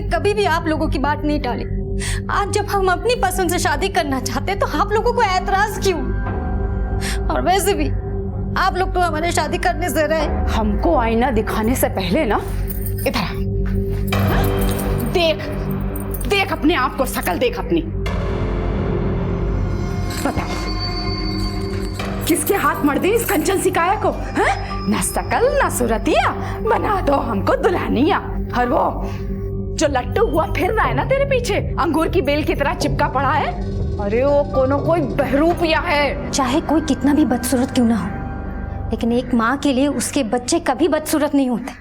कभी भी आप लोगों की बात नहीं टाली। आज जब हम अपनी पसंद से शादी करना चाहते तो आप लोगों को ऐतराज क्यों? और वैसे भी आप लोग तो हमारे शादी करने से रहे। हमको आईना दिखाने से पहले ना इधर आ। देख देख अपने आप को, शकल देख अपनी। बता किसके हाथ मर दी इस कंचन सिकाया को? ना शकल ना सूरतिया, बना दो हमको दुल्हनिया। और वो जो लट्टू हुआ फिर रहा है ना तेरे पीछे, अंगूर की बेल की तरह चिपका पड़ा है, अरे वो कोई बहरूपिया है। चाहे कोई कितना भी बदसूरत क्यों ना हो, लेकिन एक माँ के लिए उसके बच्चे कभी बदसूरत नहीं होते,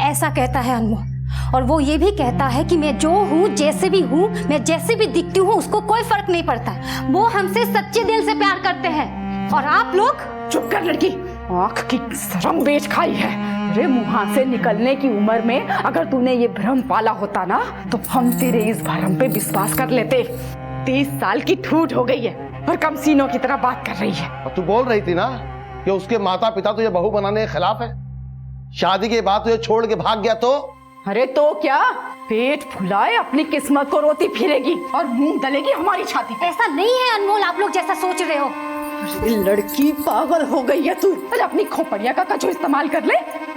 ऐसा कहता है अनमोल। और वो ये भी कहता है कि मैं जो हूँ, जैसे भी हूँ, मैं जैसे भी दिखती हूँ, उसको कोई फर्क नहीं पड़ता। वो हमसे सच्चे दिल से प्यार करते हैं। और आप लोग चुप कर लड़की, आँख की शर्म बेच खाई है। अरे मुँह से निकलने की उम्र में अगर तूने ये भ्रम पाला होता ना, तो हम तेरे इस भ्रम पे विश्वास कर लेते। 30 साल की ठूठ हो गई है और कम सीनों की तरह बात कर रही है। और तू बोल रही थी ना कि उसके माता पिता तुझे बहू बनाने के खिलाफ है। शादी के बाद तुझे छोड़ के भाग गया तो? अरे तो क्या, पेट फुलाए अपनी किस्मत को रोती फिरेगी और मुंह दलेगी हमारी छाती पे। ऐसा नहीं है अनमोल, आप लोग जैसा सोच रहे हो। लड़की पागल हो गई है तू। अरे अपनी खोपड़िया का कचो इस्तेमाल कर ले,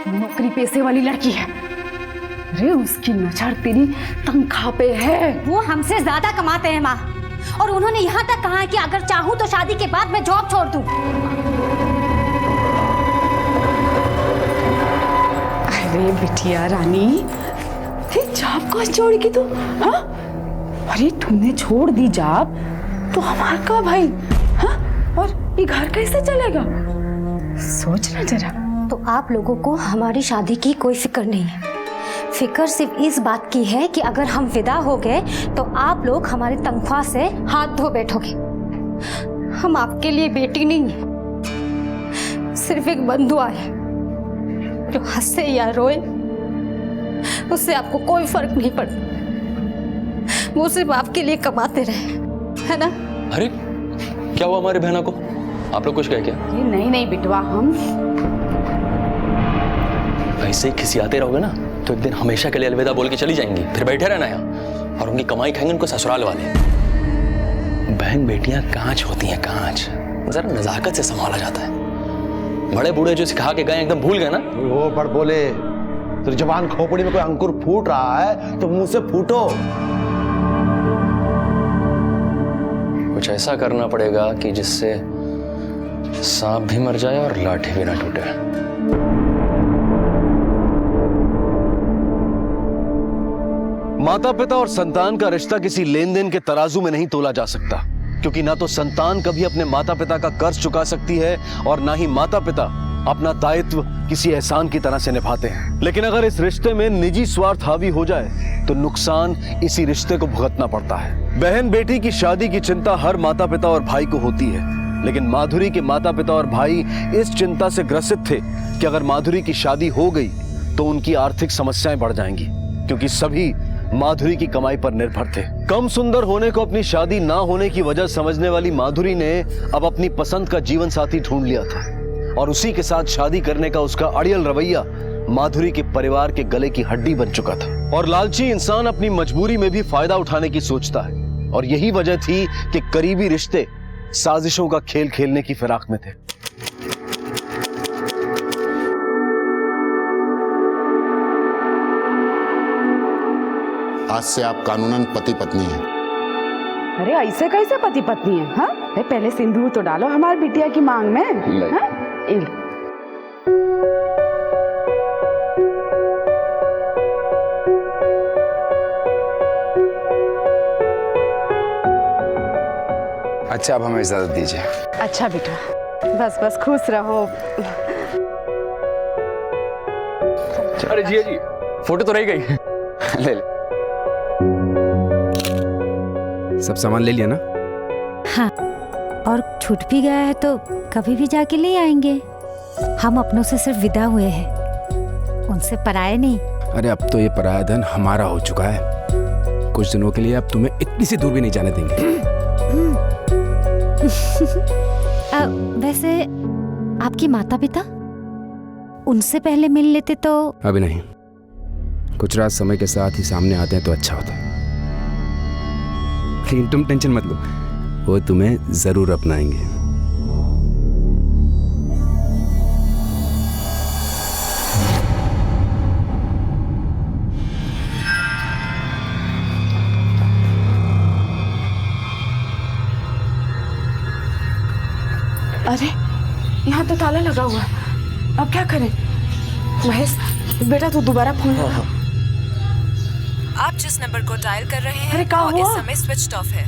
नौकरी पेशे वाली लड़की है। अरे उसकी नजर तेरी तनख्वाह पे है। वो हमसे ज्यादा कमाते हैं माँ, और उन्होंने यहाँ तक कहा है कि अगर चाहूँ तो शादी के बाद मैं जॉब छोड़ दूँ। अरे बिटिया रानी, जॉब को छोड़ेगी तू? हाँ, अरे तूने छोड़ दी जॉब तो हमारा का भाई? हाँ, और ये घर कैसे चलेगा? सोच ना जरा। तो आप लोगों को हमारी शादी की कोई फिक्र नहीं है। फिक्र सिर्फ इस बात की है कि अगर हम विदा हो गए तो आप लोग हमारी तनख्वाह से हाथ धो बैठोगे। हम आपके लिए बेटी नहीं है, सिर्फ एक बंधुआ है। जो हंसे या रोए उससे आपको कोई फर्क नहीं पड़ता। वो सिर्फ आपके लिए कमाते रहे, है ना? अरे क्या हुआ हमारी बहना को? आप लोग कुछ कहे क्या? नहीं बिटवा, हम ऐसे ही खिसियाते रहोगे ना तो एक दिन हमेशा के लिए अलविदा बोल के चली जाएंगी, फिर बैठे रहना यहाँ और उनकी कमाई खाएंगे उनको ससुराल वाले। बहन बेटियां कांच होती हैं, कांच, जरा नजाकत से संभाला जाता है। बड़े बूढ़े जो सिखा के गए एकदम भूल गए ना। वो बड़ बोले, तो जवान खोपड़ी में कोई अंकुर फूट रहा है तो मुंह से फूटो। कुछ ऐसा करना पड़ेगा कि जिससे सांप भी मर जाए और लाठी भी ना टूटे। माता पिता और संतान का रिश्ता किसी लेन देन के तराजू में नहीं तोला जा सकता, क्योंकि ना तो संतान कभी अपने माता पिता का कर्ज चुका सकती है और ना ही माता पिता अपना दायित्व किसी एहसान की तरह से निभाते हैं। लेकिन अगर इस रिश्ते में निजी स्वार्थ हावी हो जाए तो नुकसान इसी रिश्ते को भुगतना पड़ता है। बहन बेटी की शादी की चिंता हर माता पिता और भाई को होती है, लेकिन माधुरी के माता पिता और भाई इस चिंता से ग्रसित थे कि अगर माधुरी की शादी हो गई तो उनकी आर्थिक समस्याएं बढ़ जाएंगी, क्योंकि सभी माधुरी की कमाई पर निर्भर थे। कम सुंदर होने को अपनी शादी ना होने की वजह समझने वाली माधुरी ने अब अपनी पसंद का जीवन साथी ढूंढ लिया था, और उसी के साथ शादी करने का उसका अड़ियल रवैया माधुरी के परिवार के गले की हड्डी बन चुका था। और लालची इंसान अपनी मजबूरी में भी फायदा उठाने की सोचता है, और यही वजह थी कि करीबी रिश्ते साजिशों का खेल खेलने की फिराक में थे। आज से आप कानूनन पति पत्नी हैं। अरे ऐसे कैसे पति पत्नी है? हाँ, पहले सिंदूर तो डालो हमारी बिटिया की मांग में। हाँ? अच्छा, अब हमें इजाजत दीजिए। अच्छा बेटा, बस खुश रहो। अरे जी जी, फोटो तो रह गई। ले ले। सब सामान ले लिया ना? हाँ, और छूट भी गया है तो कभी भी जाके ले आएंगे। हम अपनों से सिर्फ विदा हुए हैं, उनसे पराये नहीं। अरे अब तो ये पराया धन हमारा हो चुका है। कुछ दिनों के लिए अब तुम्हें इतनी सी दूर भी नहीं जाने देंगे। वैसे आपके माता पिता, उनसे पहले मिल लेते तो? अभी नहीं, कुछ राज समय के साथ ही सामने आते हैं तो अच्छा होता है। लेकिन तुम टेंशन मत लो, वो तुम्हें जरूर अपनाएंगे। अरे यहाँ तो ताला लगा हुआ है, अब क्या करें? महेश बेटा तू दोबारा फोन लगा। आप जिस नंबर को डायल कर रहे हैं अरे क्या वो हुआ? इस समय स्विच ऑफ है।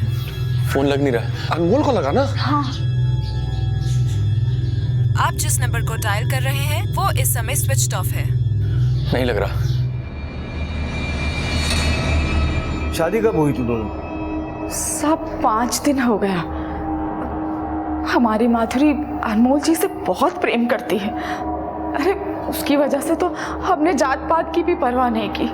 फोन लग नहीं रहा। अनमोल को लगा ना? हाँ आप जिस नंबर को डायल कर रहे हैं वो इस समय स्विच ऑफ है। नहीं लग रहा। शादी कब हुई तू दोनों? सब 5 दिन हो गया। हमारी माधुरी अनमोल जी से बहुत प्रेम करती है। अरे उसकी वजह से तो हमने जात पात की भी परवाह नहीं की,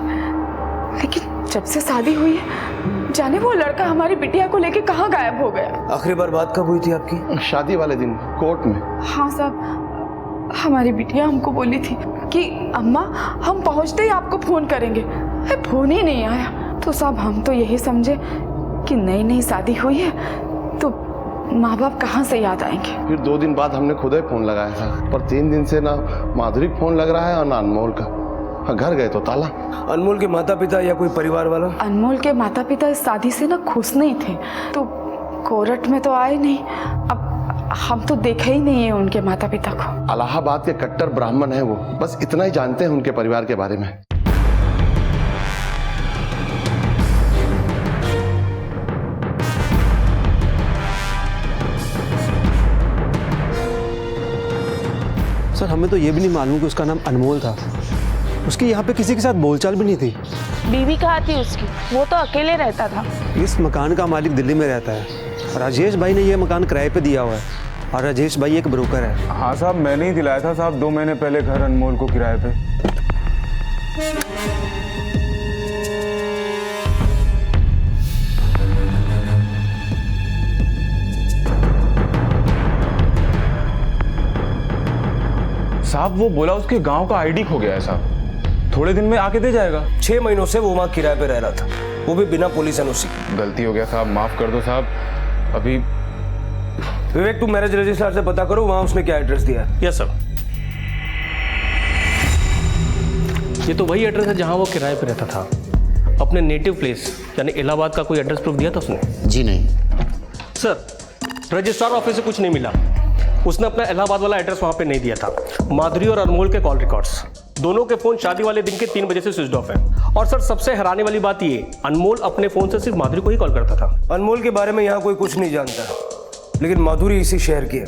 लेकिन जब से शादी हुई है जाने वो लड़का हमारी बिटिया को लेके कहाँ गायब हो गया। आखिरी बार बात कब हुई थी आपकी? शादी वाले दिन कोर्ट में। हाँ साहब, हमारी बिटिया हमको बोली थी कि अम्मा हम पहुँचते ही आपको फोन करेंगे। अरे फोन ही नहीं आया। तो साहब हम तो यही समझे कि नई नई शादी हुई है तो माँ बाप कहाँ से याद आएंगे। फिर 2 दिन बाद हमने खुद ही फोन लगाया था, पर 3 दिन से ना माधुरी फोन लग रहा है और ना अनमोल का। घर गए तो ताला। अनमोल के माता पिता या कोई परिवार वाला? अनमोल के माता पिता इस शादी से ना खुश नहीं थे, तो कोर्ट में तो आए नहीं। अब हम तो देखे ही नहीं है उनके माता पिता को। इलाहाबाद के कट्टर ब्राह्मण है वो, बस इतना ही जानते हैं उनके परिवार के बारे में। सर हमें तो ये भी नहीं मालूम कि उसका नाम अनमोल था। उसकी यहाँ पे किसी के साथ बोलचाल भी नहीं थी। बीवी कहाँ थी उसकी? वो तो अकेले रहता था। इस मकान का मालिक दिल्ली में रहता है। राजेश भाई ने ये मकान किराए पे दिया हुआ है और राजेश भाई एक ब्रोकर है। हाँ साहब, मैंने ही दिलाया था साहब 2 महीने पहले घर अनमोल को किराए पे। साहब वो बोला उसके गांव का आईडी खो गया है साहब, थोड़े दिन में आके दे जाएगा। 6 महीनों से वो वहाँ किराए पे रह रहा था, वो भी बिना पुलिस एनओसी। गलती हो गया साहब, माफ कर दो साहब। अभी विवेक तुम मैरिज रजिस्ट्रार से पता करो वहाँ उसने क्या एड्रेस दिया है। Yes sir. ये तो वही एड्रेस है जहाँ वो किराए पे रहता था। अपने नेटिव प्लेस यानी इलाहाबाद का कोई एड्रेस प्रूफ दिया था उसने? जी नहीं सर, रजिस्ट्रार ऑफिस से कुछ नहीं मिला। उसने अपना इलाहाबाद वाला एड्रेस वहाँ पे नहीं दिया था। माधुरी और अनमोल के कॉल रिकॉर्ड्स दोनों के फोन शादी वाले दिन के 3 बजे से स्विच ऑफ है। और सर सबसे हैरानी वाली बात ये, अनमोल अपने फोन से सिर्फ माधुरी को ही कॉल करता था। अनमोल के बारे में यहाँ कोई कुछ नहीं जानता, लेकिन माधुरी इसी शहर की है।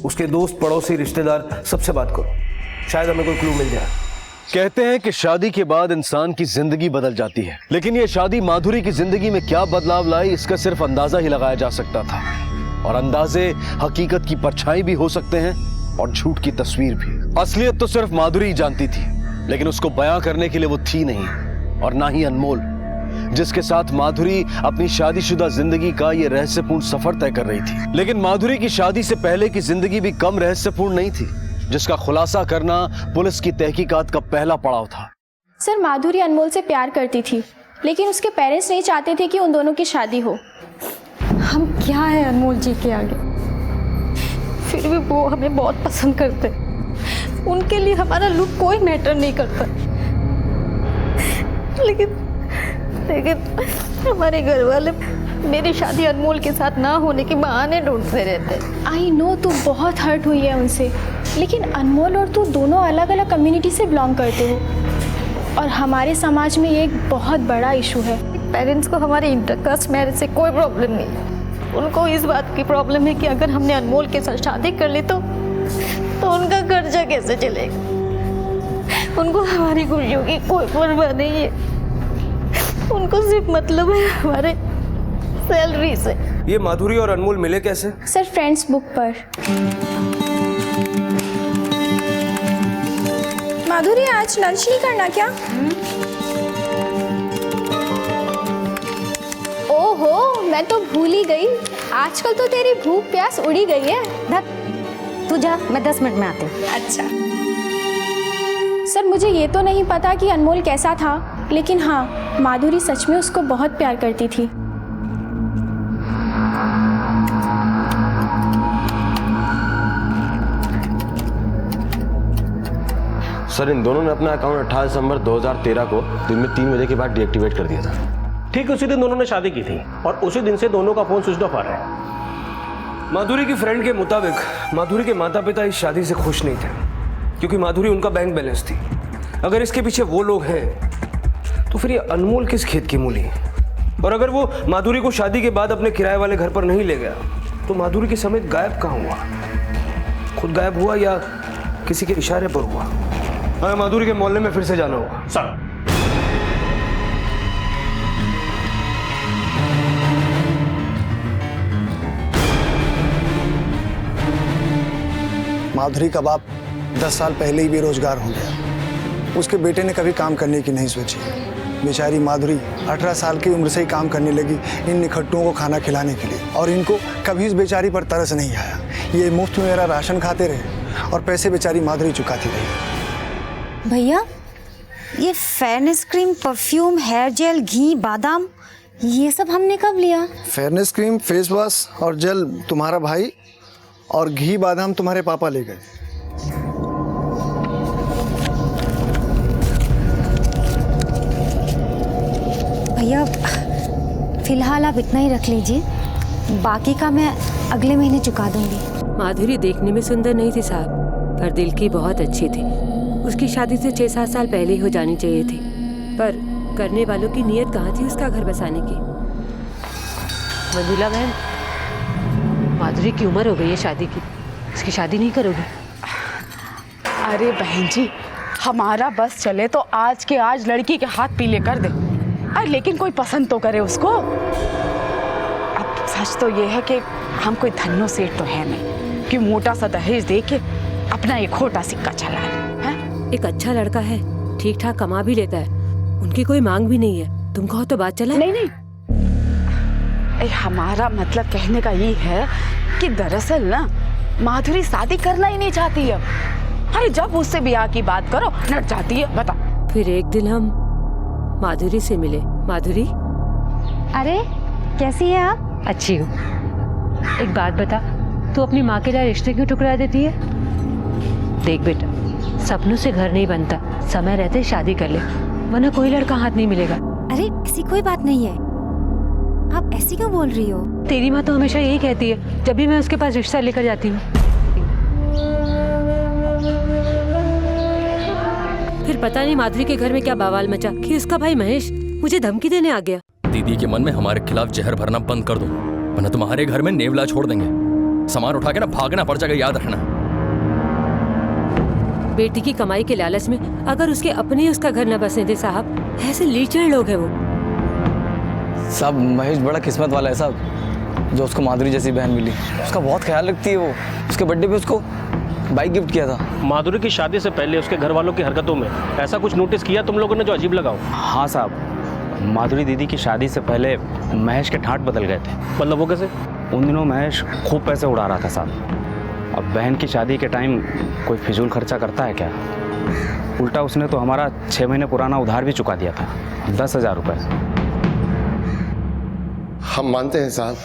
उसके दोस्त पड़ोसी रिश्तेदार सबसे बात करो, शायद हमें कोई क्लू मिल जाए। कहते हैं कि शादी के बाद इंसान की जिंदगी बदल जाती है, लेकिन ये शादी माधुरी की जिंदगी में क्या बदलाव लाई इसका सिर्फ अंदाजा ही लगाया जा सकता था। और अंदाजे हकीकत की परछाई भी हो सकते हैं और झूठ की तस्वीर भी। असलियत तो सिर्फ माधुरी ही जानती थी, लेकिन उसको बयां करने के लिए वो थी नहीं, और ना ही अनमोल, जिसके साथ माधुरी अपनी शादीशुदा जिंदगी का ये रहस्यपूर्ण सफर तय कर रही थी। लेकिन माधुरी की शादी से पहले की जिंदगी भी कम रहस्यपूर्ण नहीं थी, जिसका खुलासा करना पुलिस की तहकीकात का पहला पड़ाव था। सर माधुरी अनमोल से प्यार करती थी, लेकिन उसके पेरेंट्स नहीं चाहते थे कि उन दोनों की शादी हो। हम क्या है अनमोल जी के आगे, फिर भी वो हमें बहुत पसंद करते। उनके लिए हमारा लुक कोई मैटर नहीं करता। लेकिन हमारे घर वाले मेरी शादी अनमोल के साथ ना होने के बहाने ढूंढते रहते। आई नो तू बहुत हर्ट हुई है उनसे, लेकिन अनमोल और तू दोनों अलग अलग कम्युनिटी से बिलोंग करते हो, और हमारे समाज में ये एक बहुत बड़ा इशू है। पेरेंट्स को हमारे इंटरकास्ट मैरिज से कोई प्रॉब्लम नहीं। उनको इस बात की प्रॉब्लम है कि अगर हमने अनमोल के साथ शादी कर ली तो उनका खर्चा कैसे चलेगा। उनको हमारी खुशियों की कोई परवाह नहीं है। उनको सिर्फ मतलब है हमारे सैलरी से। ये माधुरी और अनमोल मिले कैसे? सर फ्रेंड्स बुक पर। माधुरी आज लंच नहीं करना क्या? ओहो मैं तो भूल ही गई, आजकल तो तेरी भूख प्यास उड़ी गई है। धत, तू जा, मैं 10 मिनट में आती हूँ। अच्छा सर मुझे ये तो नहीं पता कि अनमोल कैसा था, लेकिन हाँ, माधुरी सच में उसको बहुत प्यार करती थी। सर, इन दोनों ने अपना अकाउंट 28 दिसंबर 2013 को दिन में 3 बजे के बाद डीएक्टिवेट कर दिया था। ठीक उसी दिन दोनों ने शादी की थी और उसी दिन से दोनों का फोन स्विच ऑफ आ रहा है। माधुरी की फ्रेंड के मुताबिक माधुरी के माता पिता इस शादी से खुश नहीं थे, क्योंकि माधुरी उनका बैंक बैलेंस थी। अगर इसके पीछे वो लोग हैं तो फिर ये अनमोल किस खेत की मूली है? और अगर वो माधुरी को शादी के बाद अपने किराए वाले घर पर नहीं ले गया तो माधुरी के समेत गायब कहाँ हुआ? खुद गायब हुआ या किसी के इशारे पर हुआ? हमें माधुरी के मोहल्ले में फिर से जाना होगा। सर, माधुरी का बाप 10 साल पहले ही बेरोजगार हो गया। उसके बेटे ने कभी काम करने की नहीं सोची। बेचारी माधुरी 18 साल की उम्र से ही काम करने लगी इन निखट्टुओं को खाना खिलाने के लिए, और इनको कभी इस बेचारी पर तरस नहीं आया। ये मुफ्त में मेरा राशन खाते रहे और पैसे बेचारी माधुरी चुकाती रही। भैया, ये fairness cream, perfume, hair gel, घी, बादाम, ये सब हमने कब लिया? फेयरनेस क्रीम, फेस वॉश और जेल तुम्हारा भाई, और घी बादाम तुम्हारे पापा ले गए। भैया, फिलहाल आप इतना ही रख लीजिए, बाकी का मैं अगले महीने चुका दूंगी। माधुरी देखने में सुंदर नहीं थी साहब, पर दिल की बहुत अच्छी थी। उसकी शादी से 6-7 साल पहले ही हो जानी चाहिए थी, पर करने वालों की नीयत कहाँ थी उसका घर बसाने की। मंजुला बहन, माधुरी की उम्र हो गई है शादी की, उसकी शादी नहीं करोगी? अरे बहन जी, हमारा बस चले तो आज के आज लड़की के हाथ पीले कर दे। अरे लेकिन कोई पसंद तो करे उसको। अब सच तो ये है कि हम कोई धन्नो सेठ तो है नहीं कि मोटा सा दहेज दे के अपना एक खोटा सिक्का चला है। एक अच्छा लड़का है, ठीक ठाक कमा भी लेता है, उनकी कोई मांग भी नहीं है। तुम कहो तो बात चला। नहीं, हमारा मतलब कहने का ये है कि दरअसल ना माधुरी शादी करना ही नहीं चाहती है। अरे जब उससे ब्याह की बात करो नट जाती है। बता। फिर एक दिन हम माधुरी से मिले। माधुरी, अरे कैसी है आप? अच्छी हूँ। एक बात बता, तू अपनी माँ के लिए रिश्ते क्यों ठुकरा देती है? देख बेटा, सपनों से घर नहीं बनता, समय रहते शादी कर ले, वरना कोई लड़का हाथ नहीं मिलेगा। अरे ऐसी कोई बात नहीं है, आप ऐसी क्यों बोल रही हो? तेरी माँ तो हमेशा यही कहती है जब भी मैं उसके पास रिश्ता लेकर जाती हूँ। फिर पता नहीं माधुरी के घर में क्या बवाल मचा कि उसका भाई महेश मुझे धमकी देने आ गया। दीदी के मन में हमारे खिलाफ जहर भरना बंद कर दो, वरना तुम्हारे घर में नेवला छोड़ देंगे। सामान उठा के ना भागना पड़ जाएगा, याद रखना। बेटी की कमाई के लालच में अगर उसके अपने ही उसका घर न बसने दे साहब, ऐसे लीचड़ लोग हैं वो। साहब, महेश बड़ा किस्मत वाला है साहब, जो उसको माधुरी जैसी बहन मिली। उसका बहुत ख्याल रखती है वो। उसके बर्थडे पे उसको बाइक गिफ्ट किया था। माधुरी की शादी से पहले उसके घर वालों की हरकतों में ऐसा कुछ नोटिस किया तुम लोगों ने जो अजीब लगा हो? हाँ साहब, माधुरी दीदी की शादी से पहले महेश के ठाट बदल गए थे। मतलब वो कैसे? उन दिनों महेश खूब पैसे उड़ा रहा था साहब। अब बहन की शादी के टाइम कोई फिजूल खर्चा करता है क्या? उल्टा उसने तो हमारा 6 महीने पुराना उधार भी चुका दिया था, 10,000 रुपये। हम मानते हैं साहब,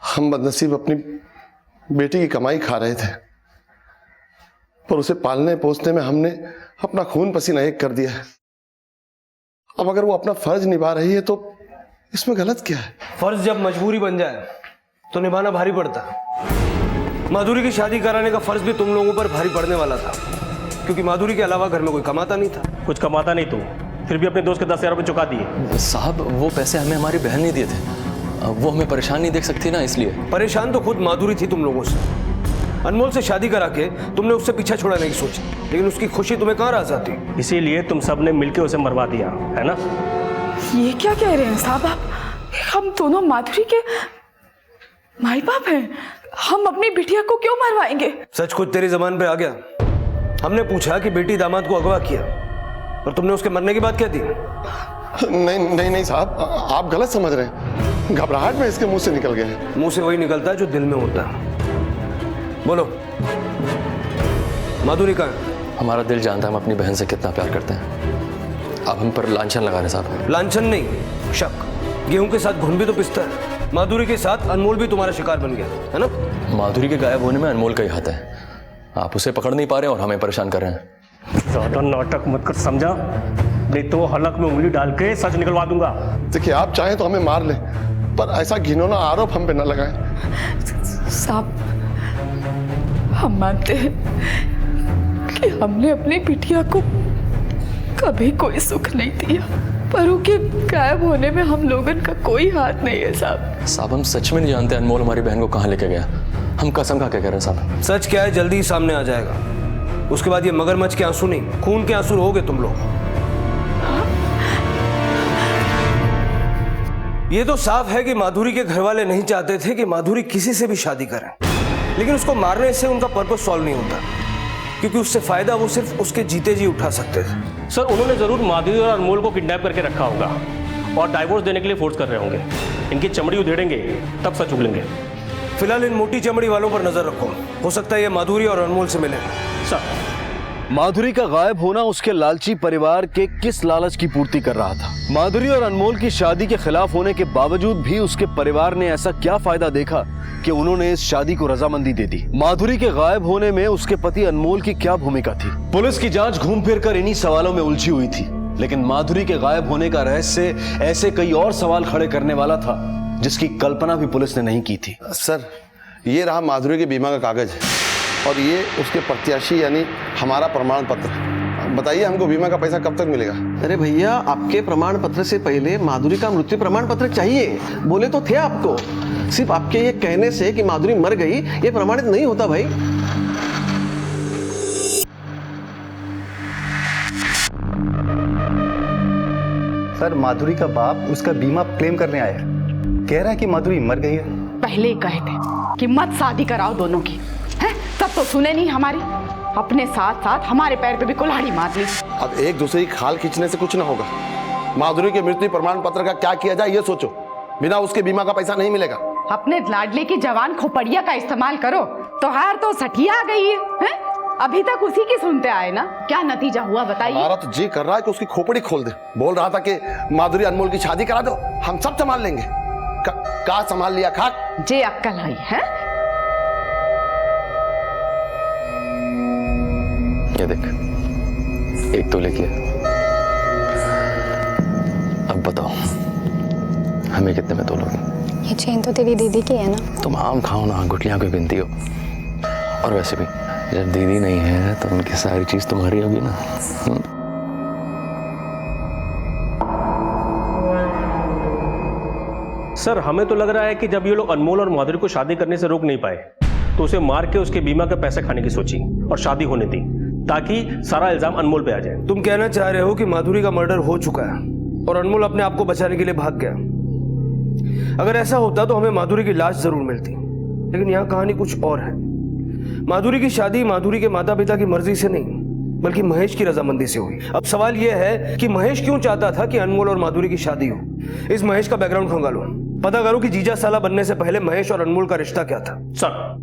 हम बदनसीब अपनी बेटी की कमाई खा रहे थे, पर उसे पालने पोसने में हमने अपना खून पसीना एक कर दिया है। अब अगर वो अपना फर्ज निभा रही है तो इसमें गलत क्या है? फर्ज जब मजबूरी बन जाए तो निभाना भारी पड़ता है। माधुरी की शादी कराने का फर्ज भी तुम लोगों पर भारी पड़ने वाला था, क्योंकि माधुरी के अलावा घर में कोई कमाता नहीं था। कुछ कमाता नहीं, तू फिर भी अपने दोस्त के 10,000 रुपये चुका दिए। साहब, वो पैसे हमें हमारी बहन ने दिए थे, वो हमें परेशान नहीं देख सकती ना, इसलिए। परेशान तो खुद माधुरी थी तुम लोगों से। अनमोल से शादी करा के तुमने उससे पीछा छोड़ाने की सोची, लेकिन उसकी खुशी तुम्हें कहाँ रास आती? इसीलिए तुम सब ने मिलकर उसे मरवा दिया, है ना? ये क्या कह रहे हैं साहब आप? हम दोनों माधुरी के माई बाप हैं, हम अपनी बिटिया को क्यों मरवाएंगे? सच खुद तेरी जबान पे आ गया। हमने पूछा कि बेटी दामाद को अगवा किया और तुमने उसके मरने की बात कह दी। नहीं नहीं नहीं साहब, आप गलत समझ रहे हैं। घबराहट में इसके मुंह से निकल गया है। मुंह से वही निकलता है जो दिल में होता है। बोलो, माधुरी कहाँ है? हमारा दिल जानता है हम अपनी बहन से कितना प्यार करते हैं। आप हम पर लांछन लगा रहे साहब। लांछन नहीं, शक। गेहूं के साथ घुन भी तो पिसता है। माधुरी के साथ अनमोल भी तुम्हारा शिकार बन गया है ना? माधुरी के गायब होने में अनमोल का ही हाथ है। आप उसे पकड़ नहीं पा रहे और हमें परेशान कर रहे हैं। ज्यादा नाटक मत कर, समझा? नहीं तो हलक में उंगली डाल के सच निकलवा दूंगा। देखिए, आप चाहें तो हमें मार लें, पर ऐसा घिनौना आरोप हम पे न लगाएं। साहब, हम मानते हैं कि हमने अपनी बिटिया को कभी कोई सुख नहीं दिया, पर उसके गायब होने में हम लोगन का कोई हाथ नहीं है साहब। साहब, हम सच में नहीं जानते अनमोल हमारी बहन को कहाँ लेके गया। हम कसम खा के कह रहे हैं साहब। सच क्या है जल्दी ही सामने आ जाएगा। उसके बाद ये मगरमच्छ के आंसू नहीं, खून के आंसू रहोगे तुम लोग। ये तो साफ है कि माधुरी के घर वाले नहीं चाहते थे कि माधुरी किसी से भी शादी करे, लेकिन उसको मारने से उनका पर्पस सॉल्व नहीं होता, क्योंकि उससे फायदा वो सिर्फ उसके जीते जी उठा सकते थे। सर, उन्होंने जरूर माधुरी और अनमोल को किडनैप करके रखा होगा और डाइवोर्स देने के लिए फोर्स कर रहे होंगे। इनकी चमड़ी उधेड़ेंगे तब सच उगलेंगे। फिलहाल इन मोटी चमड़ी वालों पर नजर रखो, हो सकता है ये माधुरी और अनमोल से मिले। सर, माधुरी का गायब होना उसके लालची परिवार के किस लालच की पूर्ति कर रहा था? माधुरी और अनमोल की शादी के खिलाफ होने के बावजूद भी उसके परिवार ने ऐसा क्या फायदा देखा कि उन्होंने इस शादी को रजामंदी दे दी? माधुरी के गायब होने में उसके पति अनमोल की क्या भूमिका थी? पुलिस की जांच घूम फिर कर इन्हीं सवालों में उलझी हुई थी, लेकिन माधुरी के गायब होने का रहस्य ऐसे कई और सवाल खड़े करने वाला था जिसकी कल्पना भी पुलिस ने नहीं की थी। सर, ये रहा माधुरी के बीमा का कागज और ये उसके प्रत्याशी यानी हमारा प्रमाण पत्र। बताइए, हमको बीमा का पैसा कब तक मिलेगा? अरे भैया, आपके प्रमाण पत्र से पहले माधुरी का मृत्यु प्रमाण पत्र चाहिए। बोले तो थे आपको। सिर्फ आपके ये कहने से कि माधुरी मर गई ये प्रमाणित नहीं होता भाई। सर, माधुरी का बाप उसका बीमा क्लेम करने आया है। कह रहा है कि माधुरी मर गई है। पहले ही कहे थे कि मत शादी कराओ दोनों की, हैं? तब तो सुने नहीं हमारी, अपने साथ साथ हमारे पैर पे भी कुल्हाड़ी मार ली। अब एक दूसरे की खाल खींचने से कुछ ना होगा। माधुरी के मृत्यु प्रमाण पत्र का क्या किया जाए ये सोचो। बिना उसके बीमा का पैसा नहीं मिलेगा। अपने लाडले की जवान खोपड़िया का इस्तेमाल करो। तो हार तो सठिया आ गई है? अभी तक उसी की सुनते आए ना, क्या नतीजा हुआ बताइए? हमारा तो जी कर रहा है कि उसकी खोपड़ी खोल दे। बोल रहा था कि माधुरी अनमोल की शादी करा दो, हम सब संभाल लेंगे। का संभाल लिया खाक? जे अक्कल आई है। ये देख, एक तो लेके अब बताओ हमें कितने में तोलोगे? ये चेन तो तेरी दीदी की है ना? तुम आम खाओ ना, गुठलियां कोई गिनती हो। और वैसे भी जब दीदी नहीं है तो उनकी सारी चीज तुम्हारी होगी ना। सर, हमें तो लग रहा है कि जब ये लोग अनमोल और माधुरी को शादी करने से रोक नहीं पाए तो उसे मार के उसके बीमा का पैसे खाने की सोची और शादी होने दी, ताकि सारा इल्जाम अनमोल पे आ जाए। तुम कहना चाह रहे हो कि माधुरी का मर्डर हो चुका है और अनमोल अपने आप को बचाने के लिए भाग गया। अगर ऐसा होता तो हमें माधुरी की लाश जरूर मिलती, लेकिन यहाँ कहानी कुछ और है। माधुरी की शादी माधुरी के माता पिता की मर्जी से नहीं, बल्कि महेश की रजामंदी से हुई। अब सवाल यह है कि महेश क्यों चाहता था कि अनमोल और माधुरी की शादी हो। इस महेश का बैकग्राउंड खंगालो, पता करो कि जीजा साला बनने से पहले महेश और अनमोल का रिश्ता क्या था। सर,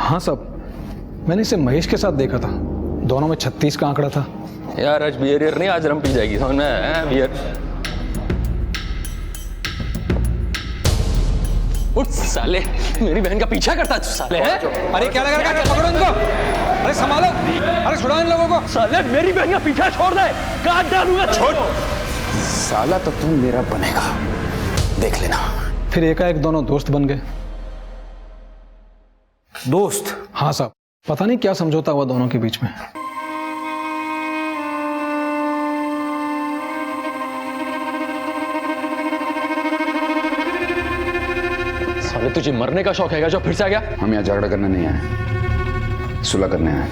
हाँ साहब, मैंने इसे महेश के साथ देखा था। दोनों में 36 का आंकड़ा था। यार आज बियर नहीं, आज रम पी जाएगी समझ में? बियर। उठ साले, मेरी बहन का पीछा करता है साले। अरे क्या लगा रखा? पकड़ो इनको। अरे संभालो, अरे छुड़ाओ इन लोगों को। साले मेरी बहन का पीछा छोड़ दे, काट डालूंगा। छोड़ साला, तो तुम मेरा बनेगा, देख लेना। फिर एकाएक दोनों दोस्त बन गए। दोस्त? हाँ साहब, पता नहीं क्या समझौता हुआ दोनों के बीच में। साले तुझे मरने का शौक है जो फिर से आ गया? हम यहाँ झगड़ा करने नहीं आए, सुलह करने आए।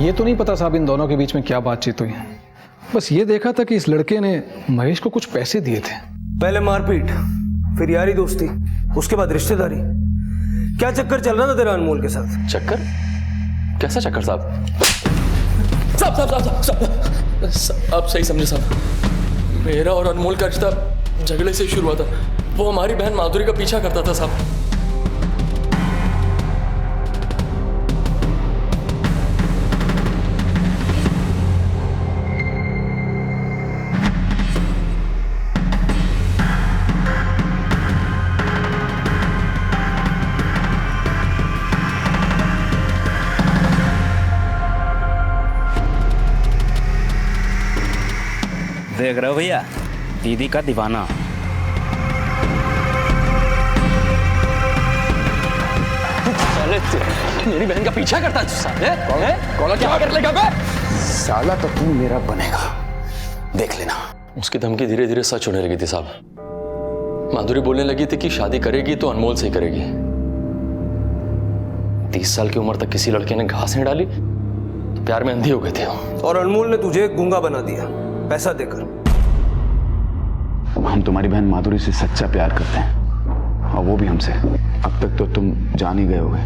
ये तो नहीं पता साहब इन दोनों के बीच में क्या बातचीत हुई। बस ये देखा था कि इस लड़के ने महेश को कुछ पैसे दिए थे। पहले मारपीट, फिर यारी दोस्ती, उसके बाद रिश्तेदारी। क्या चक्कर चल रहा था तेरा अनमोल के साथ? चक्कर? कैसा चक्कर साहब? साहब साहब साहब साहब साहब, आप सही समझे साहब। मेरा और अनमोल का रिश्ता झगड़े से शुरू हुआ था। वो हमारी बहन माधुरी का पीछा करता था साहब। देख रहे हो भैया, दीदी का दीवाना। मेरी बहन का पीछा करता है? कौन क्या कर लेगा बे? साला तो तू मेरा बनेगा, देख लेना। उसकी धमकी धीरे धीरे सच होने लगी थी साहब। माधुरी बोलने लगी थी कि शादी करेगी तो अनमोल से ही करेगी। 30 साल की उम्र तक किसी लड़के ने घास नहीं डाली तो प्यार में अंधी हो गए थे। और अनमोल ने तुझे गूंगा बना दिया पैसा देकर। हम तुम्हारी बहन माधुरी से सच्चा प्यार करते हैं, और वो भी हमसे। अब तक तो तुम जान ही गए होगे।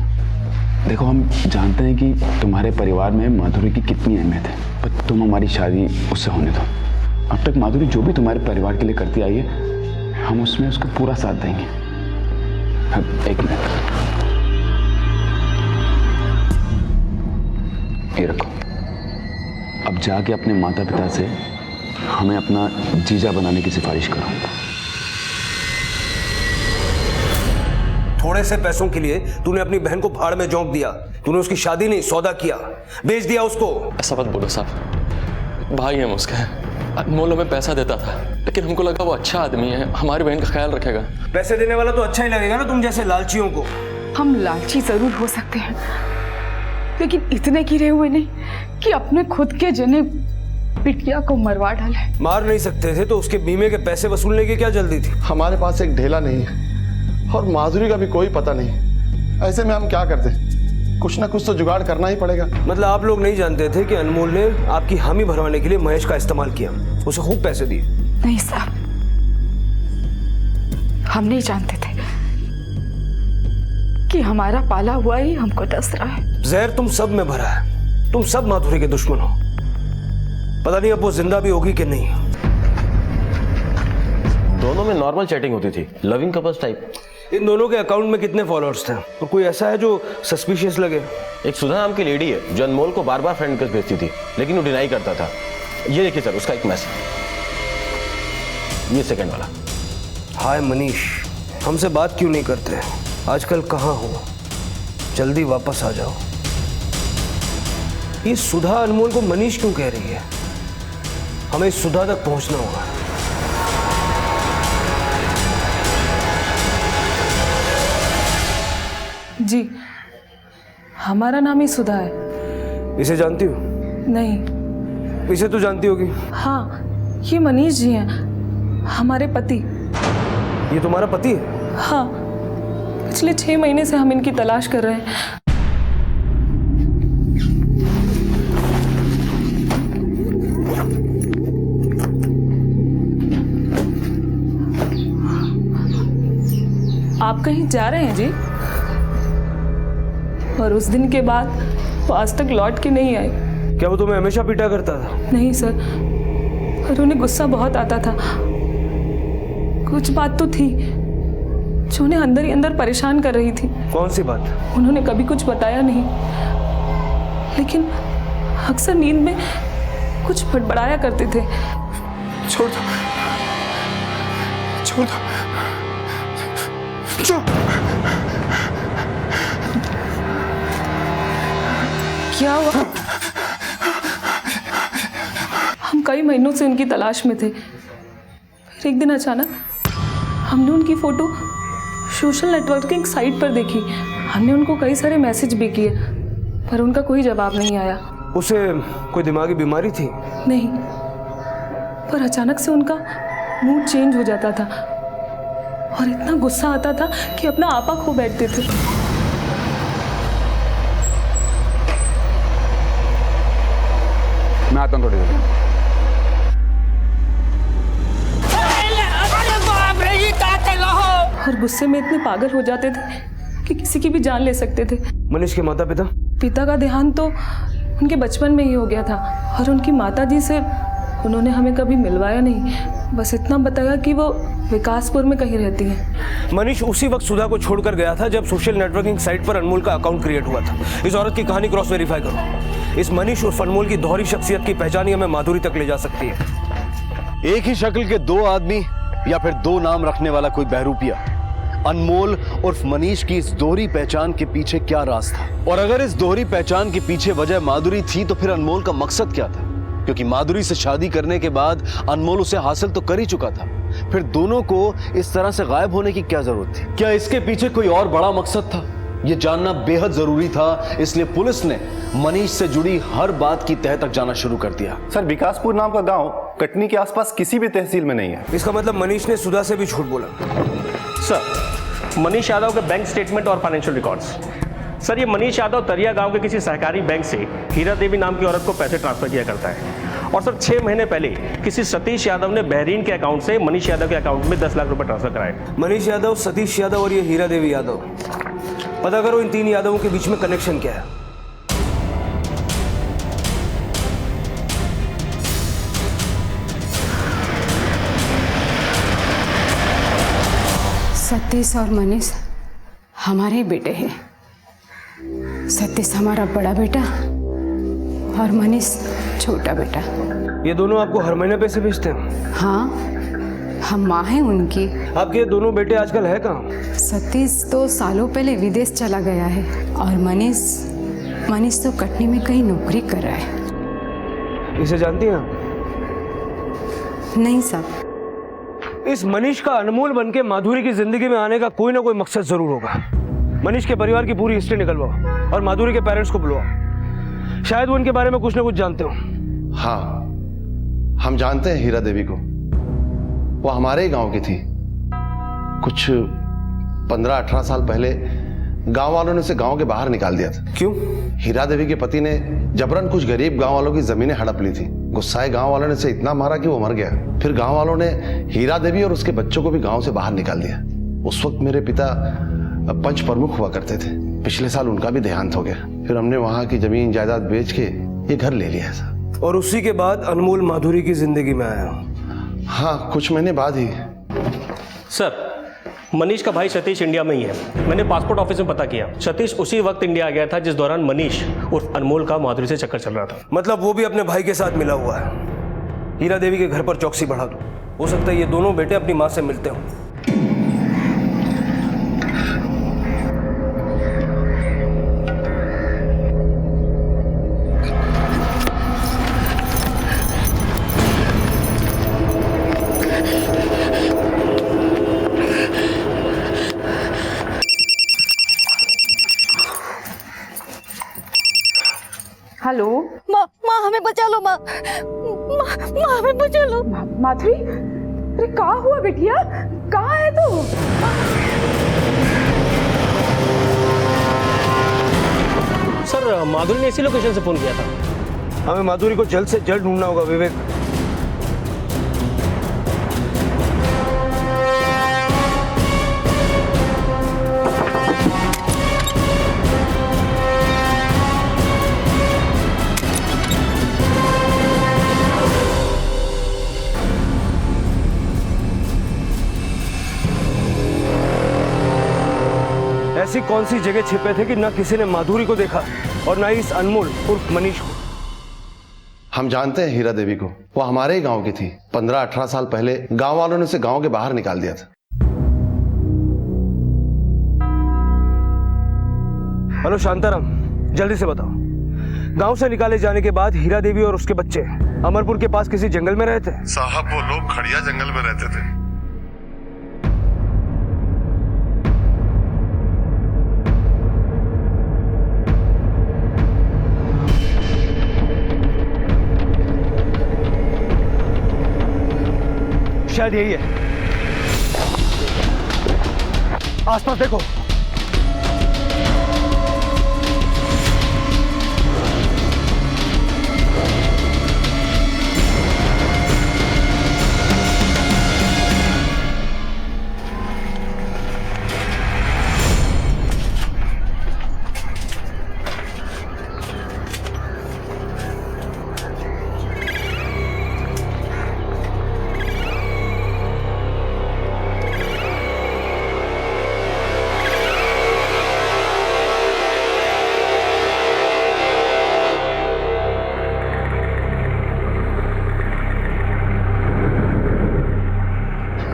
देखो, हम जानते हैं कि तुम्हारे परिवार में माधुरी की कितनी अहमियत है, पर तुम हमारी शादी उससे होने दो। अब तक माधुरी जो भी तुम्हारे परिवार के लिए करती आई है, हम उसमें उसका पूरा साथ देंगे। अब एक मिनट, ये रखो। अब जाके अपने माता पिता से हमें अपना जीजा बनाने की सिफारिश करो। थोड़े से पैसों के लिए तूने अपनी बहन को भाड़ में झोंक दिया। तूने उसकी शादी नहीं, सौदा किया, बेच दिया उसको। ऐसा मत बोलो साहब, भाई है उसका। अनमोल हमें पैसा देता था, लेकिन हमको लगा वो अच्छा आदमी है, हमारी बहन का ख्याल रखेगा। पैसे देने वाला तो अच्छा ही लगेगा ना तुम जैसे लालचियों को। हम लालची जरूर हो सकते हैं, लेकिन इतने गिरे हुए नहीं कि अपने खुद के जने बिटिया को मरवा डाले। मार नहीं सकते थे तो उसके बीमे के पैसे वसूलने की क्या जल्दी थी? हमारे पास एक ढेला नहीं है और माधुरी का भी कोई पता नहीं। ऐसे में हम क्या करते? कुछ ना कुछ तो जुगाड़ करना ही पड़ेगा। मतलब आप लोग नहीं जानते थे कि अनमोल ने आपकी हामी भरवाने के लिए महेश का इस्तेमाल किया, उसे खूब पैसे दिए? नहीं साहब, हम नहीं जानते थे कि हमारा पाला हुआ ही हमको डस रहा है। जहर तुम सब में भरा है। तुम सब माधुरी के दुश्मन हो। पता नहीं अब वो जिंदा भी होगी कि नहीं। दोनों में नॉर्मल चैटिंग होती थी, लविंग कपल्स टाइप। इन दोनों के अकाउंट में कितने फॉलोअर्स थे? और कोई ऐसा है जो सस्पिशियस लगे? एक सुधा नाम की लेडी है जो अनमोल को बार बार फ्रेंड रिक्वेस्ट भेजती थी, लेकिन वो डिनाई करता था। ये देखिए सर, उसका एक मैसेज, ये सेकंड वाला। हाय मनीष, हमसे बात क्यों नहीं करते? आजकल कहाँ हो? जल्दी वापस आ जाओ। ये सुधा अनमोल को मनीष क्यों कह रही है? हमें इस सुधा तक पहुंचना होगा। जी, हमारा नाम ही सुधा है। इसे जानती हो? नहीं। इसे तो जानती होगी। हाँ, ये मनीष जी हैं, हमारे पति। ये तुम्हारा पति है? हाँ, पिछले 6 महीने से हम इनकी तलाश कर रहे हैं। आप कहीं जा रहे हैं जी? और उस दिन के बाद वो आज तक लौट के नहीं आए। क्या वो तुम्हें हमेशा पीटा करता था? नहीं सर, पर उन्हें गुस्सा बहुत आता था। कुछ बात तो थी जो उन्हें अंदर ही अंदर परेशान कर रही थी। कौन सी बात? उन्होंने कभी कुछ बताया नहीं, लेकिन अक्सर नींद में कुछ बड़बड़ाया करते थे। छोड़ दो, छोड़ दो, छोड़। क्या हुआ? हम कई महीनों से उनकी तलाश में थे। फिर एक दिन अचानक हमने उनकी फोटो सोशल नेटवर्किंग साइट पर देखी। हमने उनको कई सारे मैसेज भी किए, पर उनका कोई जवाब नहीं आया। उसे कोई दिमागी बीमारी थी? नहीं, पर अचानक से उनका मूड चेंज हो जाता था और इतना गुस्सा आता था कि अपना आपा खो बैठते थे। मैं आता हूँ थोड़ी देर। और गुस्से में इतने पागल हो जाते थे कि किसी की भी जान ले सकते थे। मनीष के माता पिता? पिता का देहांत तो उनके बचपन में ही हो गया था और उनकी माताजी से उन्होंने हमें कभी मिलवाया नहीं, बस इतना बताया कि वो विकासपुर में कहीं रहती हैं। मनीष उसी वक्त सुधा को छोड़कर गया था जब सोशल नेटवर्किंग साइट पर अनमोल का अकाउंट क्रिएट हुआ था। इस औरत की कहानी क्रॉस वेरीफाई करो। इस मनीष और अनमोल की दोहरी शख्सियत की पहचान ही हमें माधुरी तक ले जा सकती है। एक ही शक्ल के दो आदमी या फिर दो नाम रखने वाला कोई बहरूपिया। अनमोल उर्फ मनीष की इस दोहरी पहचान के पीछे क्या राज था? और अगर इस दोहरी पहचान के पीछे वजह माधुरी थी तो फिर अनमोल का मकसद क्या था? क्योंकि माधुरी से शादी करने के बाद अनमोल उसे हासिल तो कर ही चुका था, फिर दोनों को इस तरह से गायब होने की क्या जरूरत थी? क्या इसके पीछे कोई और बड़ा मकसद था? यह जानना बेहद जरूरी था, इसलिए पुलिस ने मनीष से जुड़ी हर बात की तह तक जाना शुरू कर दिया। सर, विकासपुर नाम का गांव कटनी के आसपास किसी भी तहसील में नहीं है। इसका मतलब मनीष ने सुधा से भी झूठ बोला। सर, मनीष यादव के बैंक स्टेटमेंट और फाइनेंशियल रिकॉर्ड्स। सर, ये मनीष यादव तरिया गांव के किसी सहकारी बैंक से हीरा देवी नाम की औरत को पैसे ट्रांसफर किया करता है। और सर 6 महीने पहले किसी सतीश यादव ने बहरीन के अकाउंट से मनीष यादव के अकाउंट में 10 लाख रुपए ट्रांसफर कराए। मनीष यादव, सतीश यादव और ये हीरा देवी यादव, पता करो इन 3 यादवों के बीच में कनेक्शन क्या है। सतीश और मनीष हमारे बेटे हैं। सतीश हमारा बड़ा बेटा और मनीष छोटा बेटा। ये दोनों आपको हर महीने पैसे भेजते हैं? हाँ, हम माँ हैं उनकी। आपके ये दोनों बेटे आजकल है कहाँ? सतीश तो सालों पहले विदेश चला गया है और मनीष तो कटनी में कहीं नौकरी कर रहा है। इसे जानती हैं आप? नहीं साहब। इस मनीष का अनमोल बनके माधुरी की जिंदगी में आने का कोई ना कोई मकसद जरूर होगा। मनीष के परिवार की पूरी हिस्ट्री निकलवाओ और माधुरी के पेरेंट्स को बुलवाओ, शायद वो इनके बारे में कुछ ना कुछ जानते हो। हाँ, हम जानते हैं हीरा देवी को। वो हमारे ही गांव की थी। कुछ 15-18 साल पहले गांव वालों ने उसे गांव के बाहर निकाल दिया था। क्यों? हीरा देवी के पति ने जबरन कुछ गरीब गांव वालों की जमीनें हड़प ली थी। गुस्साए गांव वालों ने उसे इतना मारा कि वो मर गया। फिर गांव वालों ने हीरा देवी और उसके बच्चों को भी गांव से बाहर निकाल दिया। उस वक्त मेरे पिता पंच प्रमुख हुआ करते थे। पिछले साल उनका भी देहांत हो गया। फिर हमने वहां की जमीन जायदाद बेच के ये घर ले लिया था। और उसी के बाद अनमोल माधुरी की जिंदगी में आया? हाँ, कुछ महीने बाद ही। सर, मनीष का भाई सतीश इंडिया में ही है। मैंने पासपोर्ट ऑफिस में पता किया। सतीश उसी वक्त इंडिया आ गया था जिस दौरान मनीष उर्फ अनमोल का माधुरी से चक्कर चल रहा था। मतलब वो भी अपने भाई के साथ मिला हुआ है। हीरा देवी के घर पर चौकसी बढ़ा दो, हो सकता है ये दोनों बेटे अपनी माँ से मिलते हों। हेलो माँ, हमें बचा लो। माँ, हमें बचा लो। माधुरी, अरे कहाँ हुआ बेटिया? कहाँ है तू? सर, माधुरी ने इसी लोकेशन से फोन किया था। हमें माधुरी को जल्द से जल्द ढूंढना होगा विवेक। ऐसी कौन सी जगह छिपे थे कि ना किसी ने माधुरी को देखा और ना ही इस अनमोल उर्फ मनीष को? हम जानते हैं हीरा देवी को। वो हमारे ही गांव की थी। 15-18 साल पहले गांव वालों ने उसे गांव के बाहर निकाल दिया था। हेलो शांताराम, जल्दी से बताओ, गांव से निकाले जाने के बाद हीरा देवी और उसके बच्चे अमरपुर के पास किसी जंगल में रहते? साहब, वो लोग खड़िया जंगल में रहते थे। शायद यही है। आसपास देखो।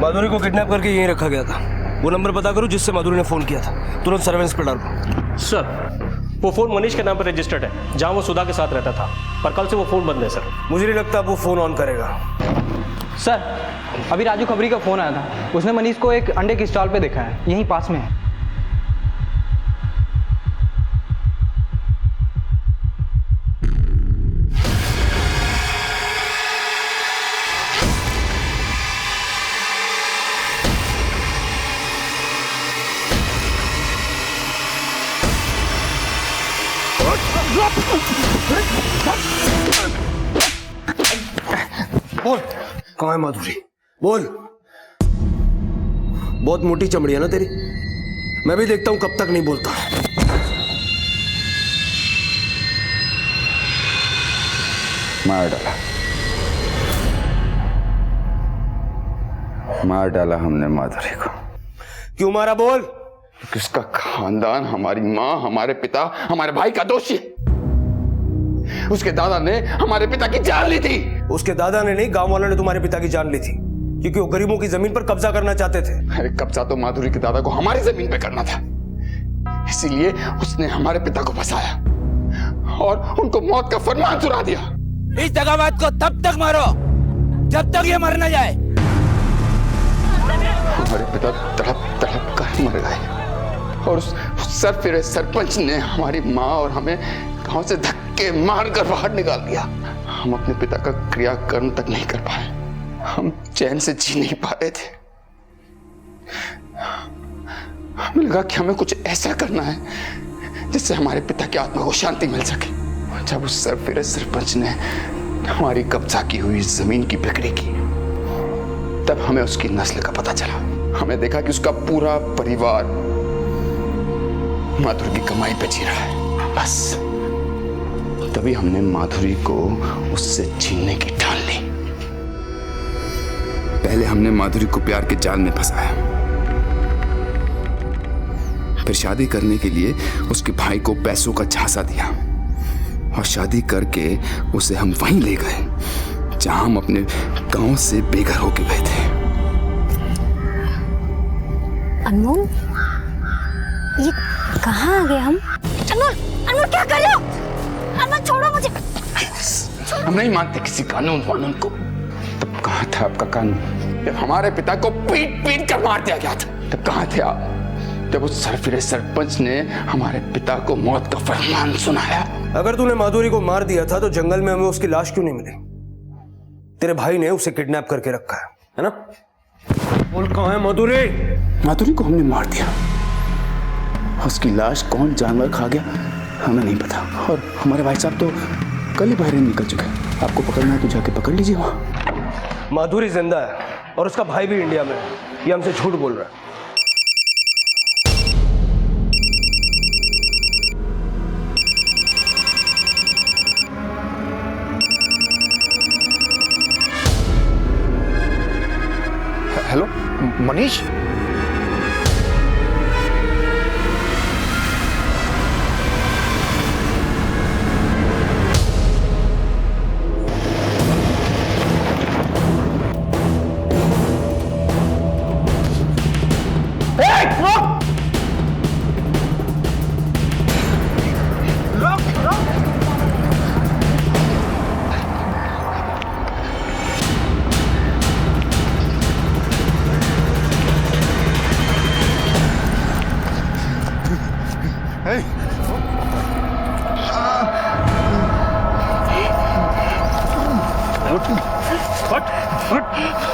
माधुरी को किडनैप करके यहीं रखा गया था। वो नंबर पता करो जिससे माधुरी ने फोन किया था, तुरंत सर्वेलेंस पर डालो। सर वो फोन मनीष के नाम पर रजिस्टर्ड है, जहां वो सुधा के साथ रहता था, पर कल से वो फोन बंद है सर। मुझे नहीं लगता वो फोन ऑन करेगा। सर अभी राजू खबरी का फोन आया था, उसने मनीष को एक अंडे की स्टॉल पे देखा है, यहीं पास में है। बोल कहाँ है माधुरी, बोल। बहुत मोटी चमड़ी है ना तेरी, मैं भी देखता हूं कब तक नहीं बोलता। मार डाला हमने माधुरी को। क्यों मारा, बोल। किसका खानदान, हमारी माँ, हमारे पिता, हमारे भाई का दोषी है। उसके दादा ने हमारे पिता की जान ली थी। उसके दादा ने नहीं, गांव वालों ने तुम्हारे पिता की जान ली थी, क्योंकि वो गरीबों की जमीन पर कब्जा करना चाहते थे। अरे कब्जा तो माधुरी के दादा को हमारी जमीन पे करना था, इसीलिए उसने हमारे पिता को फंसाया और उनको मौत का फरमान सुना दिया। इस दगाबाज को तब तक मारो जब तक ये मर न जाए। हमारे पिता तड़प तड़प कर मर गए और उस सरफिरे सरपंच ने हमारी माँ और हमें गांव से धक्के मारकर बाहर निकाल दिया। हम अपने पिता का क्रियाकर्म तक नहीं कर पाए, हम चैन से जी नहीं पा रहे थे। हमें लगा कि हमें कुछ ऐसा करना है जिससे हमारे पिता की आत्मा को शांति मिल सके। जब उस सरफिरे सरपंच ने हमारी कब्जा की हुई जमीन की बिक्री की, तब हमें उसकी नस्ल का पता चला। हमें देखा कि उसका पूरा परिवार माधुरी की कमाई पे जी रहा है। बस तभी हमने माधुरी को उससे छीनने की ठान ली। पहले हमने माधुरी को प्यार के जाल में फंसाया, फिर शादी करने के लिए उसके भाई को पैसों का झांसा दिया और शादी करके उसे हम वहीं ले गए जहां हम अपने गांव से बेघर होके गए थे। अनमोल, ये कहाँ आ गए हम? अनमोल, अनमोल क्या कर रहे हो? अनमोल छोड़ो मुझे। हम नहीं मानते किसी कानून वानून को। तब कहाँ था आपका कानून? जब हमारे पिता को पीट पीट कर मार दिया गया था, तब कहाँ थे आप? जब उस सरफिरे सरपंच ने हमारे पिता को मौत का फरमान सुनाया। अगर तूने माधुरी को मार दिया था तो जंगल में हमें उसकी लाश क्यों नहीं मिली? तेरे भाई ने उसे किडनैप करके रखा है ना? बोल कहाँ है माधुरी? माधुरी को हमने मार दिया, उसकी लाश कौन जानवर खा गया हमें नहीं पता। और हमारे भाई साहब तो कल ही बाहर निकल चुके हैं। आपको पकड़ना है तो जाके पकड़ लीजिए वहां। माधुरी जिंदा है और उसका भाई भी इंडिया में है, ये हमसे झूठ बोल रहा है। हेलो मनीष,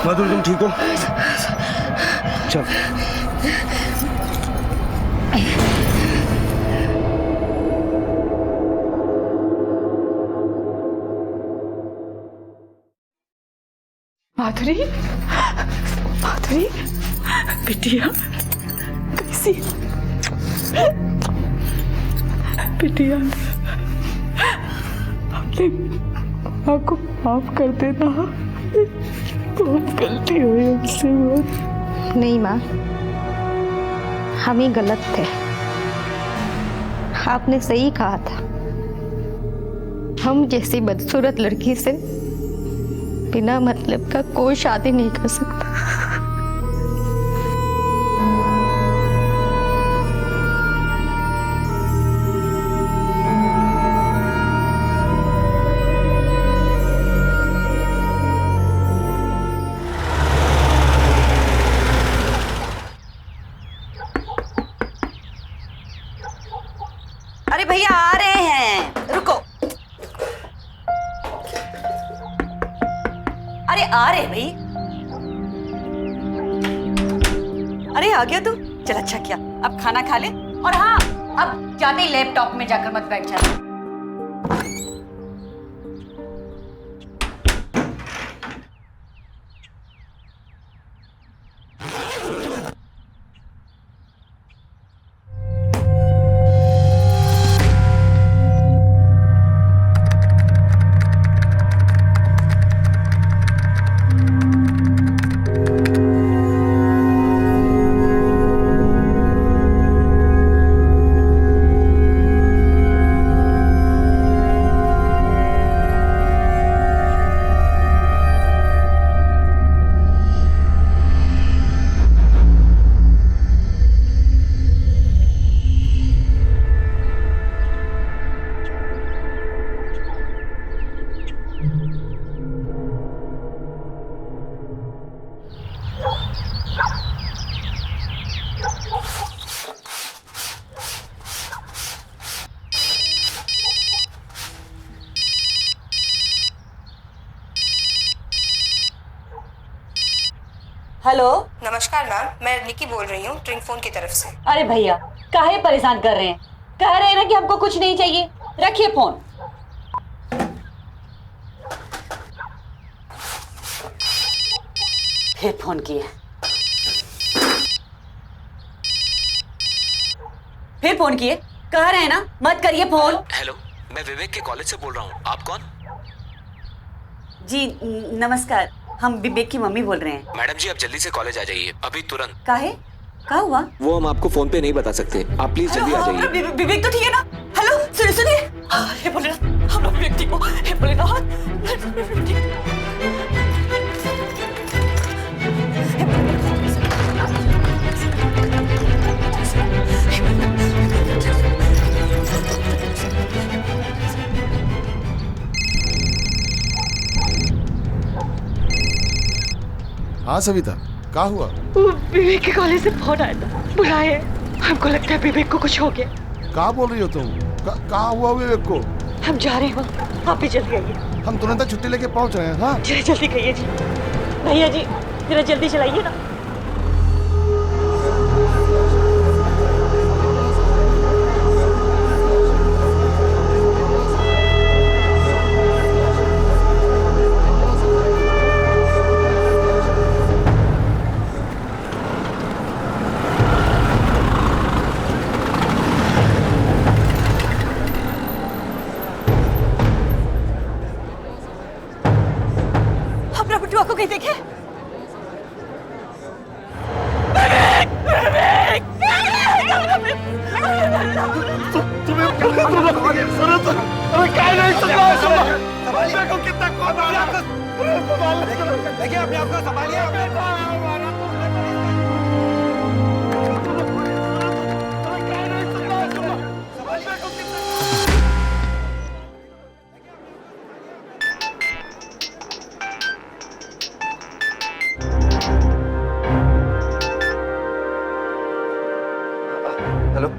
माधुरी तुम ठीक हो? चल। माधुरी, माधुरी बिटिया कैसी? बिटिया अपने माँ को माफ कर देना, बहुत गलती हुई हमसे। नहीं माँ, हम ही गलत थे। आपने सही कहा था, हम जैसी बदसूरत लड़की से बिना मतलब का कोई शादी नहीं कर सकता। रहे हैं भाई? अरे आ गया तू, चल अच्छा किया। अब खाना खा ले, और हाँ, अब जाते ही लैपटॉप में जाकर मत बैठ जाना। हेलो, नमस्कार मैम, मैं निकी बोल रही हूँ ट्रिंक फोन की तरफ से। अरे भैया काहे परेशान कर रहे हैं? कह रहे हैं ना कि हमको कुछ नहीं चाहिए, रखिए फोन। फिर फोन किए, फिर फोन किए, कह रहे हैं ना मत करिए फोन। हेलो, मैं विवेक के कॉलेज से बोल रहा हूँ, आप कौन? जी नमस्कार, हम विवेक की मम्मी बोल रहे हैं। मैडम जी आप जल्दी से कॉलेज आ जाइए, अभी तुरंत। काहे? क्या हुआ? वो हम आपको फोन पे नहीं बता सकते, आप प्लीज जल्दी आ जाइए। विवेक तो ठीक है ना? हेलो सुनिए, हे भोलेनाथ, हम लोग व्यक्ति को, हे भोलेनाथ। हाँ सविता, क्या हुआ? विवेक के कॉलेज से फोन आया था, बुलाए। हमको लगता है विवेक को कुछ हो गया। क्या बोल रही हो तुम? कहाँ हुआ विवेक को? हम जा रहे हैं, आप भी जल्दी आइए। हम तुरंत छुट्टी लेके पहुंच रहे हैं। हाँ जरा जल्दी कहिए जी, भैया जी जरा जल्दी चलाइए ना। को कहीं देखे? देखिए अपने आप को संभालिए। हेलो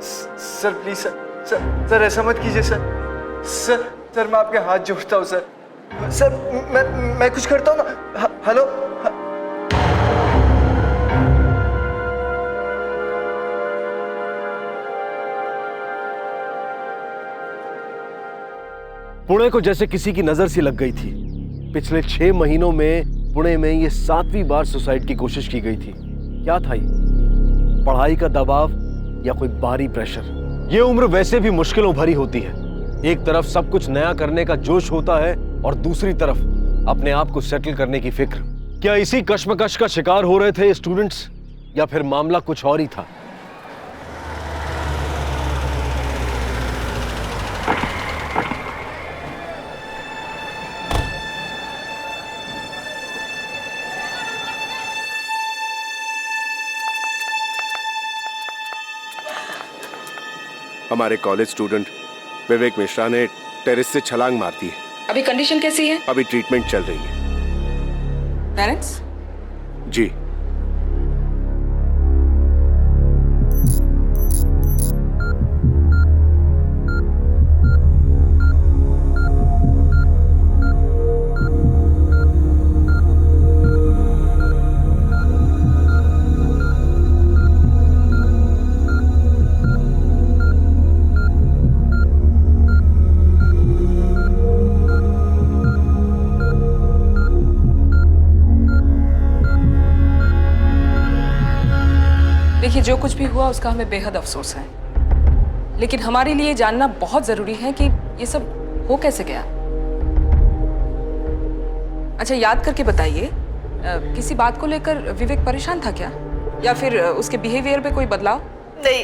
सर प्लीज सर ऐसा मत कीजिए सर मैं आपके हाथ जोड़ता हूँ सर मैं कुछ करता हूँ ना। हेलो पुणे को जैसे किसी की नजर सी लग गई थी। पिछले 6 महीनों में पुणे में ये 7वीं बार सुसाइड की कोशिश की गई थी। क्या था ये? पढ़ाई का दबाव या कोई बाहरी प्रेशर? ये उम्र वैसे भी मुश्किलों भरी होती है। एक तरफ सब कुछ नया करने का जोश होता है और दूसरी तरफ अपने आप को सेटल करने की फिक्र। क्या इसी कश्मकश का शिकार हो रहे थे स्टूडेंट्स या फिर मामला कुछ और ही था? हमारे कॉलेज स्टूडेंट विवेक मिश्रा ने टेरेस से छलांग मार दी है। अभी कंडीशन कैसी है? अभी ट्रीटमेंट चल रही है। पेरेंट्स? जी देखिए, जो कुछ भी हुआ उसका हमें बेहद अफसोस है, लेकिन हमारे लिए जानना बहुत जरूरी है कि ये सब हो कैसे गया। अच्छा, याद करके बताइए, किसी बात को लेकर विवेक परेशान था क्या, या फिर उसके बिहेवियर पे कोई बदलाव? नहीं,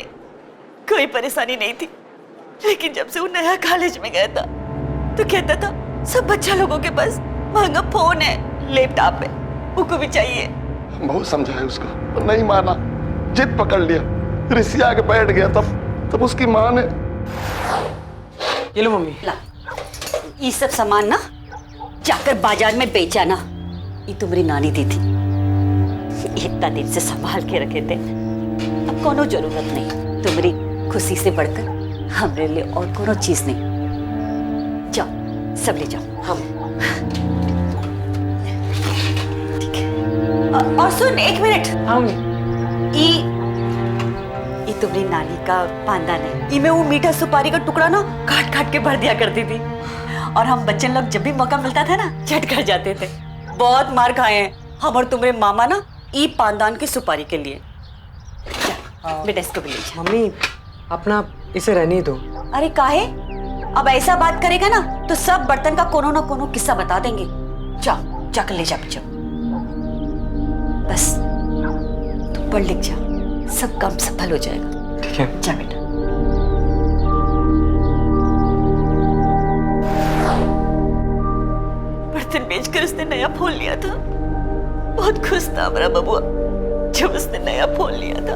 कोई परेशानी नहीं थी, लेकिन जब से वो नया कॉलेज में गया था तो कहता था सब बच्चा लोगों के पास महंगा फोन है, लैपटॉप है, उनको भी चाहिए। बहुत समझाया उसको, नहीं माना, जिद पकड़ लिया, ऋषि आके बैठ गया, तब उसकी माँ ने। ये लो मम्मी। ला, ये सब सामान ना जाकर बाजार में बेचा ना, ये तुम्हारी नानी दी थी, इतना दिन से संभाल के रखे थे, अब कोनो जरूरत नहीं, तुम्हारी खुशी से बढ़कर हमरे लिए और कोनो चीज नहीं। जाओ, सब ले जाओ। हम ठीक है। और सुन, एक मिनट। ये तुम्हारी नानी का पानदान है, इमे वो मीठा सुपारी का टुकड़ा ना काट काट के भर दिया करती थी, और हम बच्चे लोग जब भी मौका मिलता था ना झट कर जाते थे। बहुत मार खाए हैं हम और तुम्हारे मामा ना ई पानदान की सुपारी के लिए। बेटा इसको भी ले जा। मम्मी, अपना इसे रहने दो। अरे काहे? अब ऐसा बात करेगा ना तो सब बर्तन का कोनो ना कोनो किस्सा बता देंगे। जाओ, जाकर ले जा बच्चों, बस तुम पढ़ लिख जा, सब काम सफल हो जाएगा। ठीक है, जा बेटा। बर्तन बेचकर उसने नया फोन लिया था, बहुत खुश था हमारा बबुआ जब उसने नया फोन लिया था।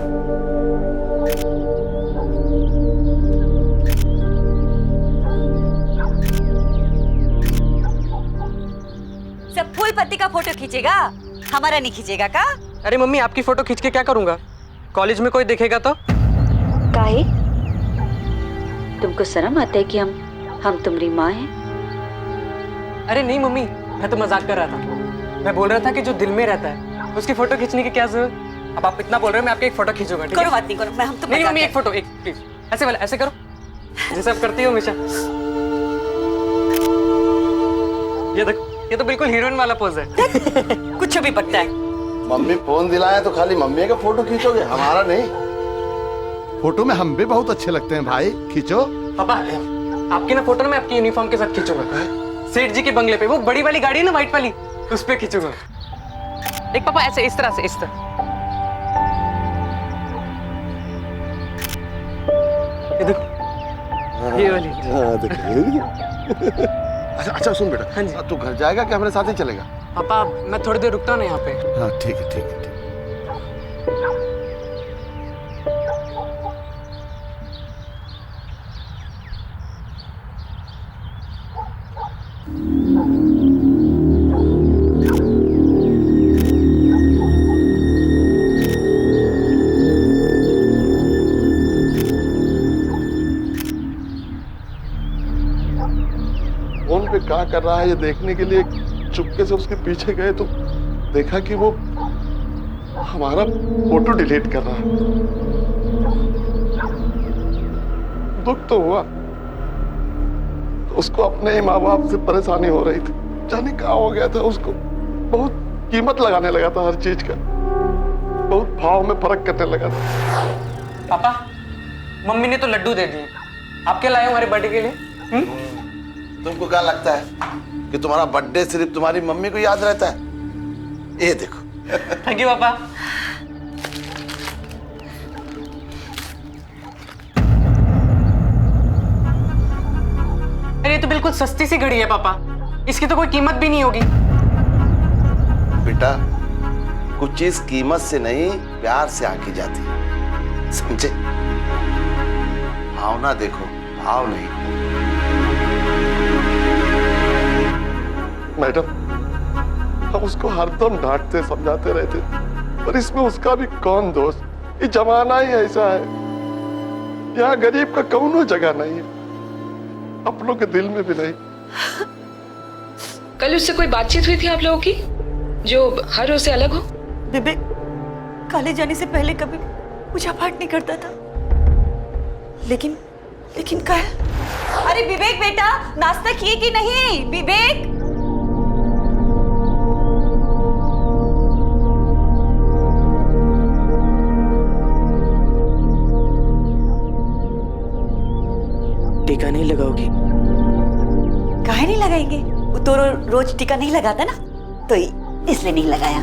सब फूल पत्ती का फोटो खींचेगा, हमारा नहीं खींचेगा का? अरे मम्मी, आपकी फोटो खींच के क्या करूंगा? कॉलेज में कोई देखेगा तो? काहे? तुमको शर्म आता है कि हम तुम्हारी माँ हैं? अरे नहीं मम्मी, मैं तो मजाक कर रहा था। मैं बोल रहा था कि जो दिल में रहता है उसकी फोटो खींचने की क्या जरूरत? अब आप इतना बोल रहे हो, मैं आपकी एक फोटो खींचूंगा। ठीक है? करो, बात नहीं करो, मैं हम तो नहीं मम्मी, एक फोटो, एक प्लीज, ऐसे वाला, ऐसे करो जैसे आप करती हो हमेशा। ये देखो, ये तो बिल्कुल हीरोइन वाला पोज है। कुछ भी पकता है। मम्मी फोन दिलाया तो खाली मम्मी का फोटो खींचोगे, हमारा नहीं? फोटो में हम भी बहुत अच्छे लगते हैं भाई, खींचो। पापा, आपकी ना फोटो मैं आपकी यूनिफॉर्म के साथ खींचूंगा, सेठ जी के बंगले पे, वो बड़ी वाली गाड़ी है ना व्हाइट वाली, उस पे खींचूंगा। एक पापा ऐसे, इस तरह से, इस तरह। ये देखो, ये वाली। अच्छा सुन बेटा, हाँ जी, तू घर जाएगा कि हमारे साथ ही चलेगा? पापा, मैं थोड़ी देर रुकता हूँ ना यहाँ पे। हाँ ठीक है, ठीक है, ठीक है। फोन पे क्या कर रहा है ये देखने के लिए चुपके से उसके पीछे गए तो देखा कि वो हमारा फोटो डिलीट कर रहा है। दुख तो हुआ, उसको अपने ही माँ बाप से परेशानी हो रही थी, जाने क्या हो गया था उसको, बहुत कीमत लगाने लगा था हर चीज का, बहुत भाव में फर्क करने लगा था। पापा, मम्मी ने तो लड्डू दे दिए, आप क्या लाए हमारे बर्थडे के लिए? तुमको क्या लगता है कि तुम्हारा बर्थडे सिर्फ तुम्हारी मम्मी को याद रहता है? ये देखो। थैंक यू पापा। अरे ये तो बिल्कुल सस्ती सी घड़ी है पापा, इसकी तो कोई कीमत भी नहीं होगी। बेटा, कुछ चीज कीमत से नहीं प्यार से आकी जाती है, समझे? भावना देखो, भाव नहीं। मैडम, हम उसको हरदम डांटते समझाते रहते, पर इसमें उसका भी कौन दोष? ये जमाना ही ऐसा है, यहाँ गरीब का कौनो जगह नहीं है, अपनों के दिल में भी नहीं। कल उससे कोई बातचीत हुई थी आप लोगों की जो हर रोज से अलग हो? विवेक कॉलेज जाने से पहले कभी पूजा पाठ नहीं करता था, लेकिन कल। अरे विवेक बेटा, नाश्ता किए कि नहीं? विवेक, रोज टीका नहीं लगाता ना, तो इसलिए नहीं लगाया।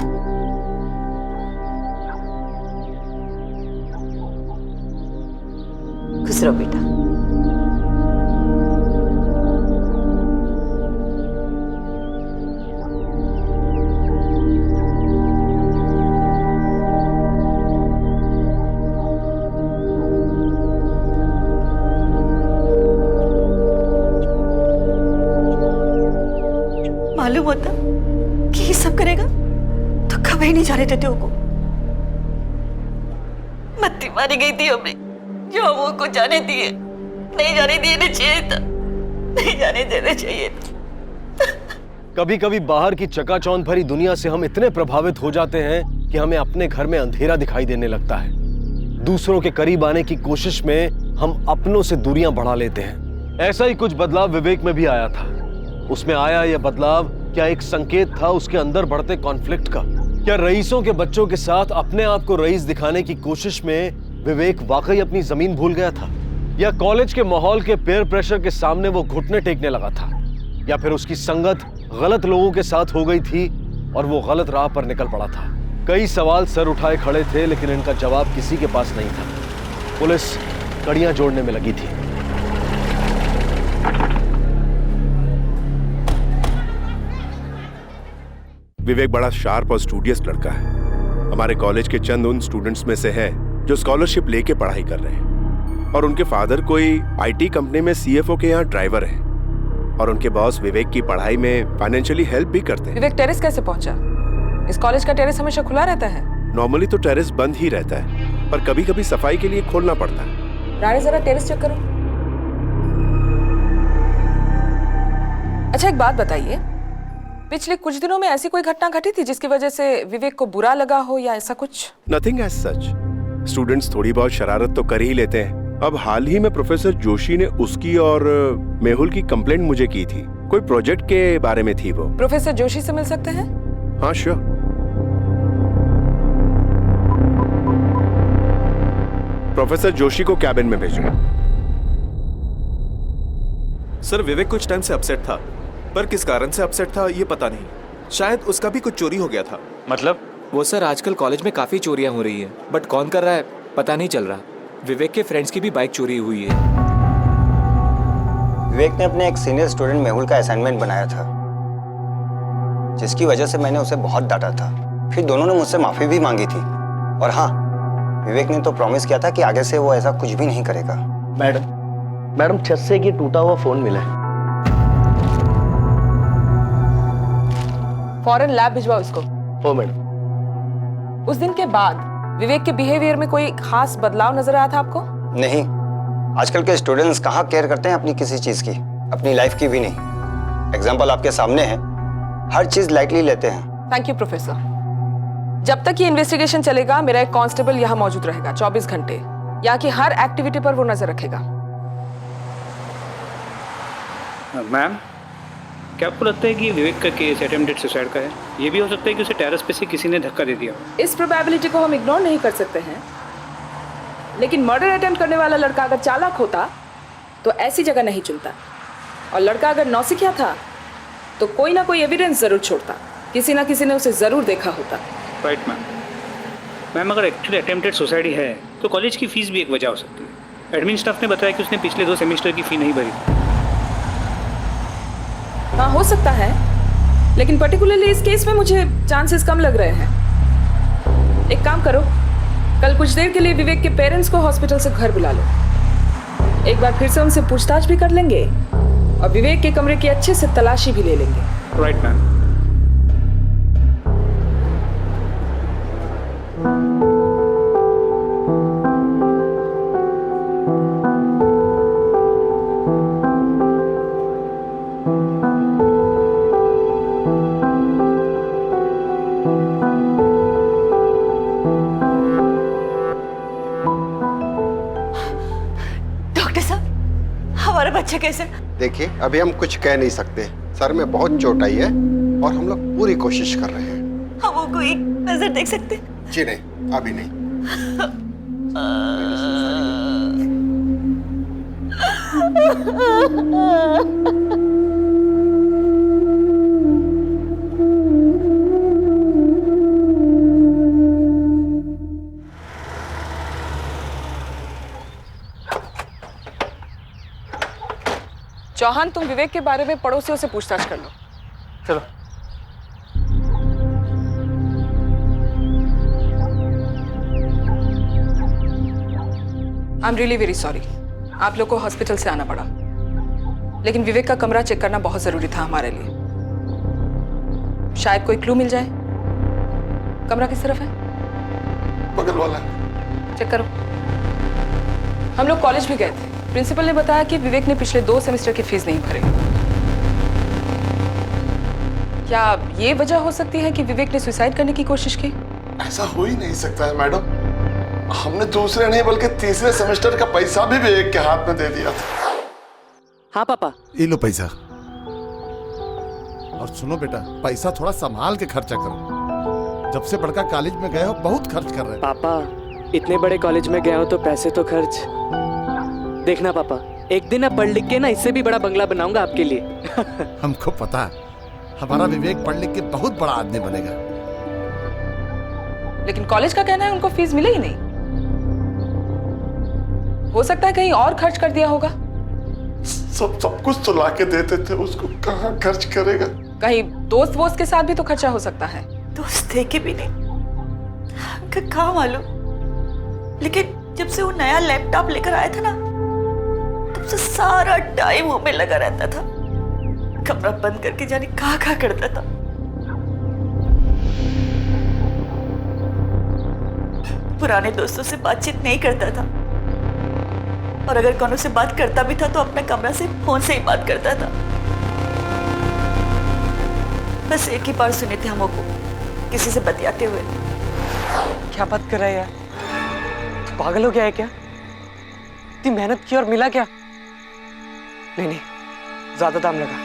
खुश रहो बेटा। मालूम होता कि ये सब करेगा तो कभी नहीं जाने देते को। मत्ती मारी गई थी हमने, जो वो को जाने दिए, नहीं जाने देना चाहिए था, नहीं जाने देना चाहिए था। कभी कभी बाहर की चकाचौंध भरी दुनिया से हम इतने प्रभावित हो जाते हैं कि हमें अपने घर में अंधेरा दिखाई देने लगता है। दूसरों के करीब आने की कोशिश में हम अपनों से दूरियां बढ़ा लेते हैं। ऐसा ही कुछ बदलाव विवेक में भी आया था। उसमें आया यह बदलाव क्या एक संकेत था उसके अंदर बढ़ते कॉन्फ्लिक्ट का? क्या रईसों के बच्चों के साथ अपने आप को रईस दिखाने की कोशिश में विवेक वाकई अपनी जमीन भूल गया था? या कॉलेज के माहौल के पेयर प्रेशर के सामने वो घुटने टेकने लगा था? या फिर उसकी संगत गलत लोगों के साथ हो गई थी और वो गलत राह पर निकल पड़ा था? कई सवाल सर उठाए खड़े थे, लेकिन इनका जवाब किसी के पास नहीं था। पुलिस कड़ियां जोड़ने में लगी थी। विवेक बड़ा शार्प और स्टूडियस लड़का है। हमारे कॉलेज के चंद उन स्टूडेंट्स में से है जो स्कॉलरशिप लेके पढ़ाई कर रहे हैं, और उनके फादर कोई आईटी कंपनी में सीएफओ के यहाँ ड्राइवर है, और उनके बॉस विवेक की पढ़ाई में फाइनेंशियली हेल्प भी करते हैं। विवेक टेरेस कैसे पहुंचा? इस कॉलेज का टेरेस हमेशा खुला रहता है? नॉर्मली तो टेरेस बंद ही रहता है, पर कभी कभी सफाई के लिए खोलना पड़ता है। रानी जरा टेरेस चेक करो। अच्छा एक बात बताइए, पिछले कुछ दिनों में ऐसी कोई घटना घटी थी जिसकी वजह से विवेक को बुरा लगा हो या ऐसा कुछ? Nothing as such. स्टूडेंट्स थोड़ी बहुत शरारत तो कर ही लेते हैं। अब हाल ही में प्रोफेसर जोशी ने उसकी और मेहुल की कंप्लेंट मुझे की थी। कोई प्रोजेक्ट के बारे में थी वो। प्रोफेसर जोशी से मिल सकते हैं? हाँ श्योर। प्रोफेसर जोशी को कैबिन में भेजो। सर विवेक कुछ टाइम से अपसेट था, पर किस कारण से अपसेट था ये पता नहीं। शायद उसका भी कुछ चोरी हो गया था। मतलब? वो सर आजकल कॉलेज में काफी चोरियां हो रही है, बट कौन कर रहा है पता नहीं चल रहा। विवेक के फ्रेंड्स की भी बाइक चोरी हुई है। विवेक ने अपने एक सीनियर स्टूडेंट मेहुल का असाइनमेंट बनाया था, जिसकी वजह से मैंने उसे बहुत डांटा था। फिर दोनों ने मुझसे माफी भी मांगी थी। और हाँ, विवेक ने तो प्रॉमिस किया था कि आगे से वो ऐसा कुछ भी नहीं करेगा। मैडम छत से एक टूटा हुआ फोन मिला है। फौरन लैब भिजवाओ इसको। ओ मैडम। उस दिन के बाद विवेक के बिहेवियर में कोई खास बदलाव नजर आया था आपको? नहीं, आजकल के स्टूडेंट्स कहाँ केयर करते हैं अपनी किसी चीज की, अपनी लाइफ की भी नहीं। एग्जाम्पल आपके सामने है, हर चीज लाइटली लेते हैं। Thank you professor. जब तक ये इन्वेस्टिगेशन चलेगा, मेरा एक कांस्टेबल यहाँ मौजूद रहेगा 24 घंटे। यहाँ की हर एक्टिविटी पर वो नजर रखेगा। मैम, क्या आपको लगता है कि विवेक का केस अटेम्प्टेड सुसाइड का है? ये भी हो सकता है कि उसे टेरेस पे से किसी ने धक्का दे दिया। इस प्रोबेबिलिटी को हम इग्नोर नहीं कर सकते हैं, लेकिन मर्डर अटेम्प्ट करने वाला लड़का अगर चालाक होता तो ऐसी जगह नहीं चुनता, और लड़का अगर नौसिखिया था तो कोई ना कोई एविडेंस जरूर छोड़ता। किसी ना किसी ने उसे जरूर देखा होता। Right ma'am. मैम, अगर एक्चुअली अटेम्प्टेड सुसाइड है तो कॉलेज की फीस भी एक वजह हो सकती है। एडमिन स्टाफ ने बताया कि उसने पिछले 2 सेमेस्टर की फी नहीं भरी। हाँ हो सकता है, लेकिन पर्टिकुलरली इस केस में मुझे चांसेस कम लग रहे हैं। एक काम करो, कल कुछ देर के लिए विवेक के पेरेंट्स को हॉस्पिटल से घर बुला लो। एक बार फिर से उनसे पूछताछ भी कर लेंगे और विवेक के कमरे की अच्छे से तलाशी भी ले लेंगे। Right ma'am. बच्चे कैसे? देखिए, अभी हम कुछ कह नहीं सकते। सर में बहुत चोट आई है और हम लोग पूरी कोशिश कर रहे हैं। हम वो कोई नजर देख सकते? जी नहीं, अभी नहीं। चौहान, तुम विवेक के बारे में पड़ोसियों से पूछताछ कर लो। चलो। I am really very sorry, आप लोग को हॉस्पिटल से आना पड़ा, लेकिन विवेक का कमरा चेक करना बहुत जरूरी था हमारे लिए। शायद कोई क्लू मिल जाए। कमरा किस तरफ है? बगल वाला। चेक करो। हम लोग कॉलेज भी गए थे, प्रिंसिपल ने बताया कि विवेक ने पिछले 2 सेमेस्टर की फीस नहीं भरी। क्या ये वजह हो सकती है कि विवेक ने सुसाइड करने की कोशिश की? ऐसा हो ही नहीं सकता है मैडम। हमने दूसरे नहीं बल्कि तीसरे सेमेस्टर का पैसा भी विवेक के हाथ में दे दिया था। हाँ पापा। ये लो पैसा। और सुनो बेटा, पैसा थोड़ा संभाल के खर्चा करो। जब से बड़का कॉलेज में गए हो बहुत खर्च कर रहे हैं। पापा, इतने बड़े कॉलेज में गया हो तो पैसे तो खर्च। देखना पापा, एक दिन अब पढ़ लिख के ना इससे भी बड़ा बंगला बनाऊंगा आपके लिए। हमको पता है, हमारा विवेक पढ़ लिख के बहुत बड़ा आदमी बनेगा। लेकिन कॉलेज का कहना है उनको फीस मिले ही नहीं। हो सकता है कहीं और खर्च कर दिया होगा। सब कुछ तो लाके देते थे, उसको कहाँ खर्च करेगा? कहीं दोस्त वोस्त के साथ भी तो खर्चा हो सकता है। दोस्त थे कि भी नहीं, कहाँ मालूम। लेकिन जब से वो नया लैपटॉप लेकर आया था ना, तब से सारा टाइम वो में लगा रहता था। कमरा बंद करके जाने कहाँ करता था। पुराने दोस्तों से बातचीत नहीं करता था, और अगर कोनो से बात करता भी था तो अपना कमरा से फोन से ही बात करता था। बस एक ही बार सुने थे हमको किसी से बतियाते हुए। क्या बात कर रहा है यार? तू पागल हो गया है क्या? इतनी मेहनत की और मिला क्या? नहीं, ज्यादा दाम लगा।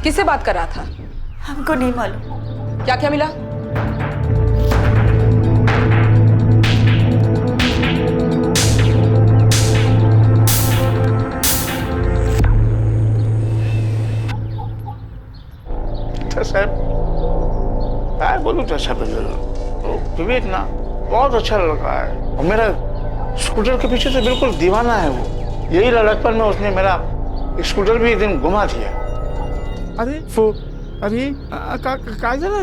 किससे बात कर रहा था? हमको नहीं मालूम। क्या क्या मिला? साहब, मैं बोलूँ तो अच्छा विवेक ना बहुत अच्छा लड़का है, और मेरा स्कूटर के पीछे से बिल्कुल दीवाना है वो। यही लड़कपन में उसने मेरा स्कूटर भी एक दिन घुमा दिया। अरे वो अरे काजल,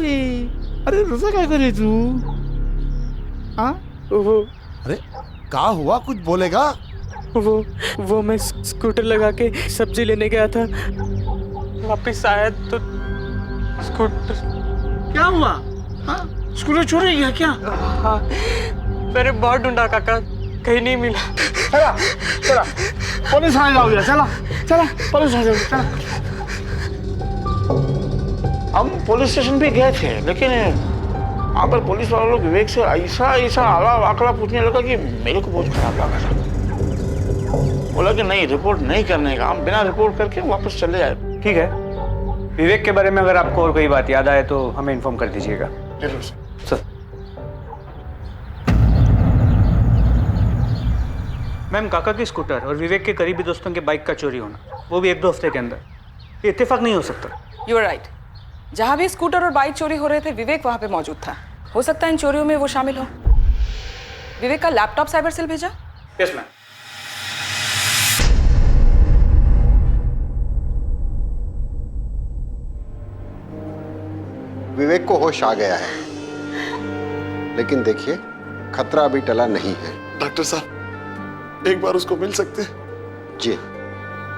अरे रोजा क्या करे तू? हाँ वो अरे क्या हुआ, कुछ बोलेगा? वो मैं स्कूटर लगा के सब्जी लेने गया था, वापिस आया तो स्कूटर। क्या हुआ? हाँ, स्कूटर चोरी गया क्या? हाँ, मैंने बहुत ढूंढा काका, कहीं नहीं मिला। चला पुलिस आ जाओगे। चला पुलिस आ जाओगे। चला। हम पुलिस स्टेशन भी गए थे, लेकिन वहाँ पर पुलिस वाले लोग विवेक से ऐसा आला वाकला पूछने लगा कि मेरे को बहुत खराब लगा था। बोला कि नहीं, रिपोर्ट नहीं करने का, हम बिना रिपोर्ट करके वापस चले जाए। ठीक है, विवेक के बारे में अगर आपको और कोई बात याद आए तो हमें इन्फॉर्म कर दीजिएगा। जरूर सर। मैम, काका की स्कूटर और विवेक के करीबी दोस्तों के बाइक का चोरी होना, वो भी 1-2 हफ्ते के अंदर, ये इत्तेफाक नहीं हो सकता। You are right. जहां भी स्कूटर और बाइक चोरी हो रहे थे, विवेक वहां पे मौजूद था। हो सकता है इन चोरियों में वो शामिल हो। विवेक का लैपटॉप साइबर सेल भेजा? Yes ma'am. विवेक को होश आ गया है, लेकिन देखिए खतरा अभी टला नहीं है। डॉक्टर साहब, एक बार उसको मिल सकते हैं? जी,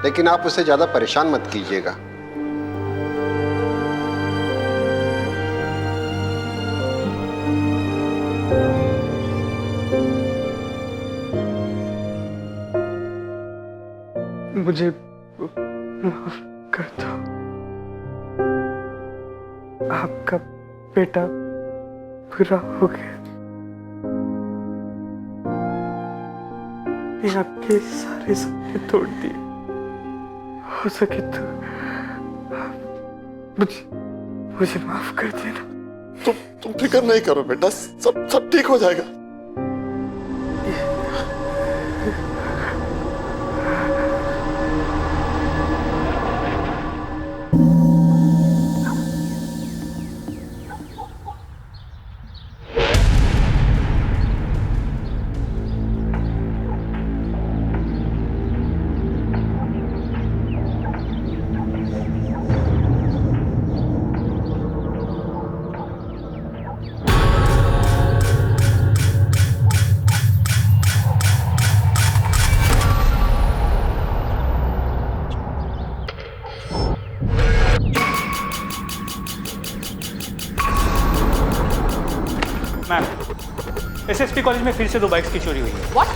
लेकिन आप उसे ज्यादा परेशान मत कीजिएगा। मुझे माफ कर दो। आपका बेटा बुरा हो गया। मैं आपके सारे सपने तोड़ दिए। हो सके तो मुझे माफ कर देना। तुम फिक्र नहीं करो बेटा, सब ठीक हो जाएगा। एसएसपी कॉलेज में फिर से 2 बाइक्स की चोरी हुई है। व्हाट?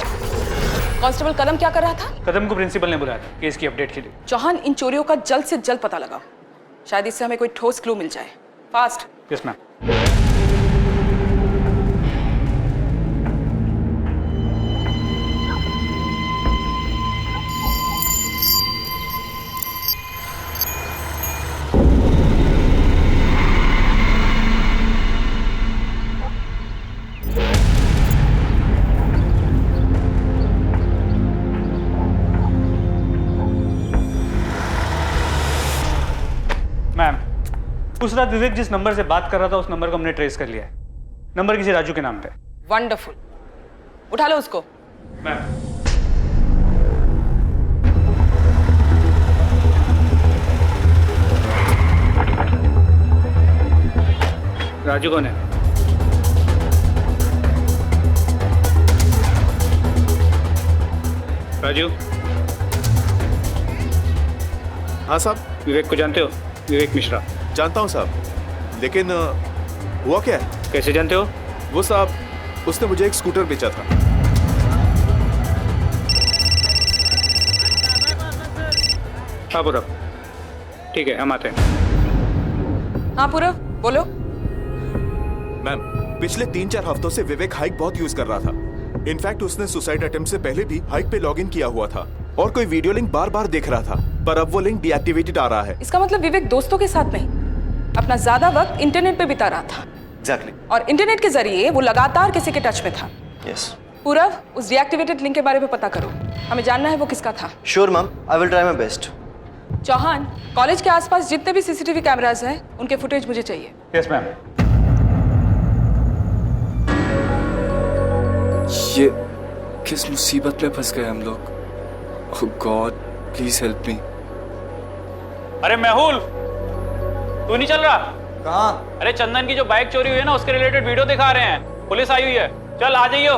कांस्टेबल कदम क्या कर रहा था? कदम को प्रिंसिपल ने बुलाया था केस की अपडेट के लिए। चौहान, इन चोरियों का जल्द से जल्द पता लगाओ, शायद इससे हमें कोई ठोस क्लू मिल जाए। फास्ट। Yes ma'am. मैम, उस रात विवेक जिस नंबर से बात कर रहा था उस नंबर को हमने ट्रेस कर लिया है। नंबर किसी राजू के नाम पे। वंडरफुल, उठा लो उसको। मैम। राजू कौन है? राजू। हाँ साहब। विवेक को जानते हो? विवेक मिश्रा। जानता हूँ साहब, लेकिन हुआ क्या है? कैसे जानते हो? वो साहब, उसने मुझे एक स्कूटर बेचा था। हाँ पूरब, ठीक है हम आते हैं। हाँ पूरब, बोलो। मैम, पिछले 3-4 हफ्तों से विवेक हाइक बहुत यूज कर रहा था। इनफैक्ट उसने सुसाइड अटेम्प्ट से पहले भी हाइक पे लॉगिन किया हुआ था और कोई वीडियो लिंक बार बार देख रहा था, पर अब वो लिंक डीएक्टिवेटेड आ रहा है। इसका मतलब विवेक दोस्तों के साथ नहीं, अपना ज्यादा वक्त इंटरनेट पे बिता रहा था। एग्जैक्टली। और इंटरनेट के जरिए वो लगातार किसी के टच में था। यस। पूरब, उस डीएक्टिवेटेड लिंक के बारे में पता करो, हमें जानना है वो किसका था। Sure ma'am, I will try my best. Chauhan, college के आसपास जितने भी सीसीटीवी कैमरास हैं उनके फुटेज मुझे चाहिए। Yes ma'am. ये किस मुसीबत में फंस गए हम लोग? ओह गॉड, प्लीज हेल्प मी। अरे मेहुल, तू नहीं चल रहा? कहाँ? अरे चंदन की जो बाइक चोरी हुई है ना, उसके रिलेटेड वीडियो दिखा रहे हैं, पुलिस आई हुई है। चल आ जाइयो।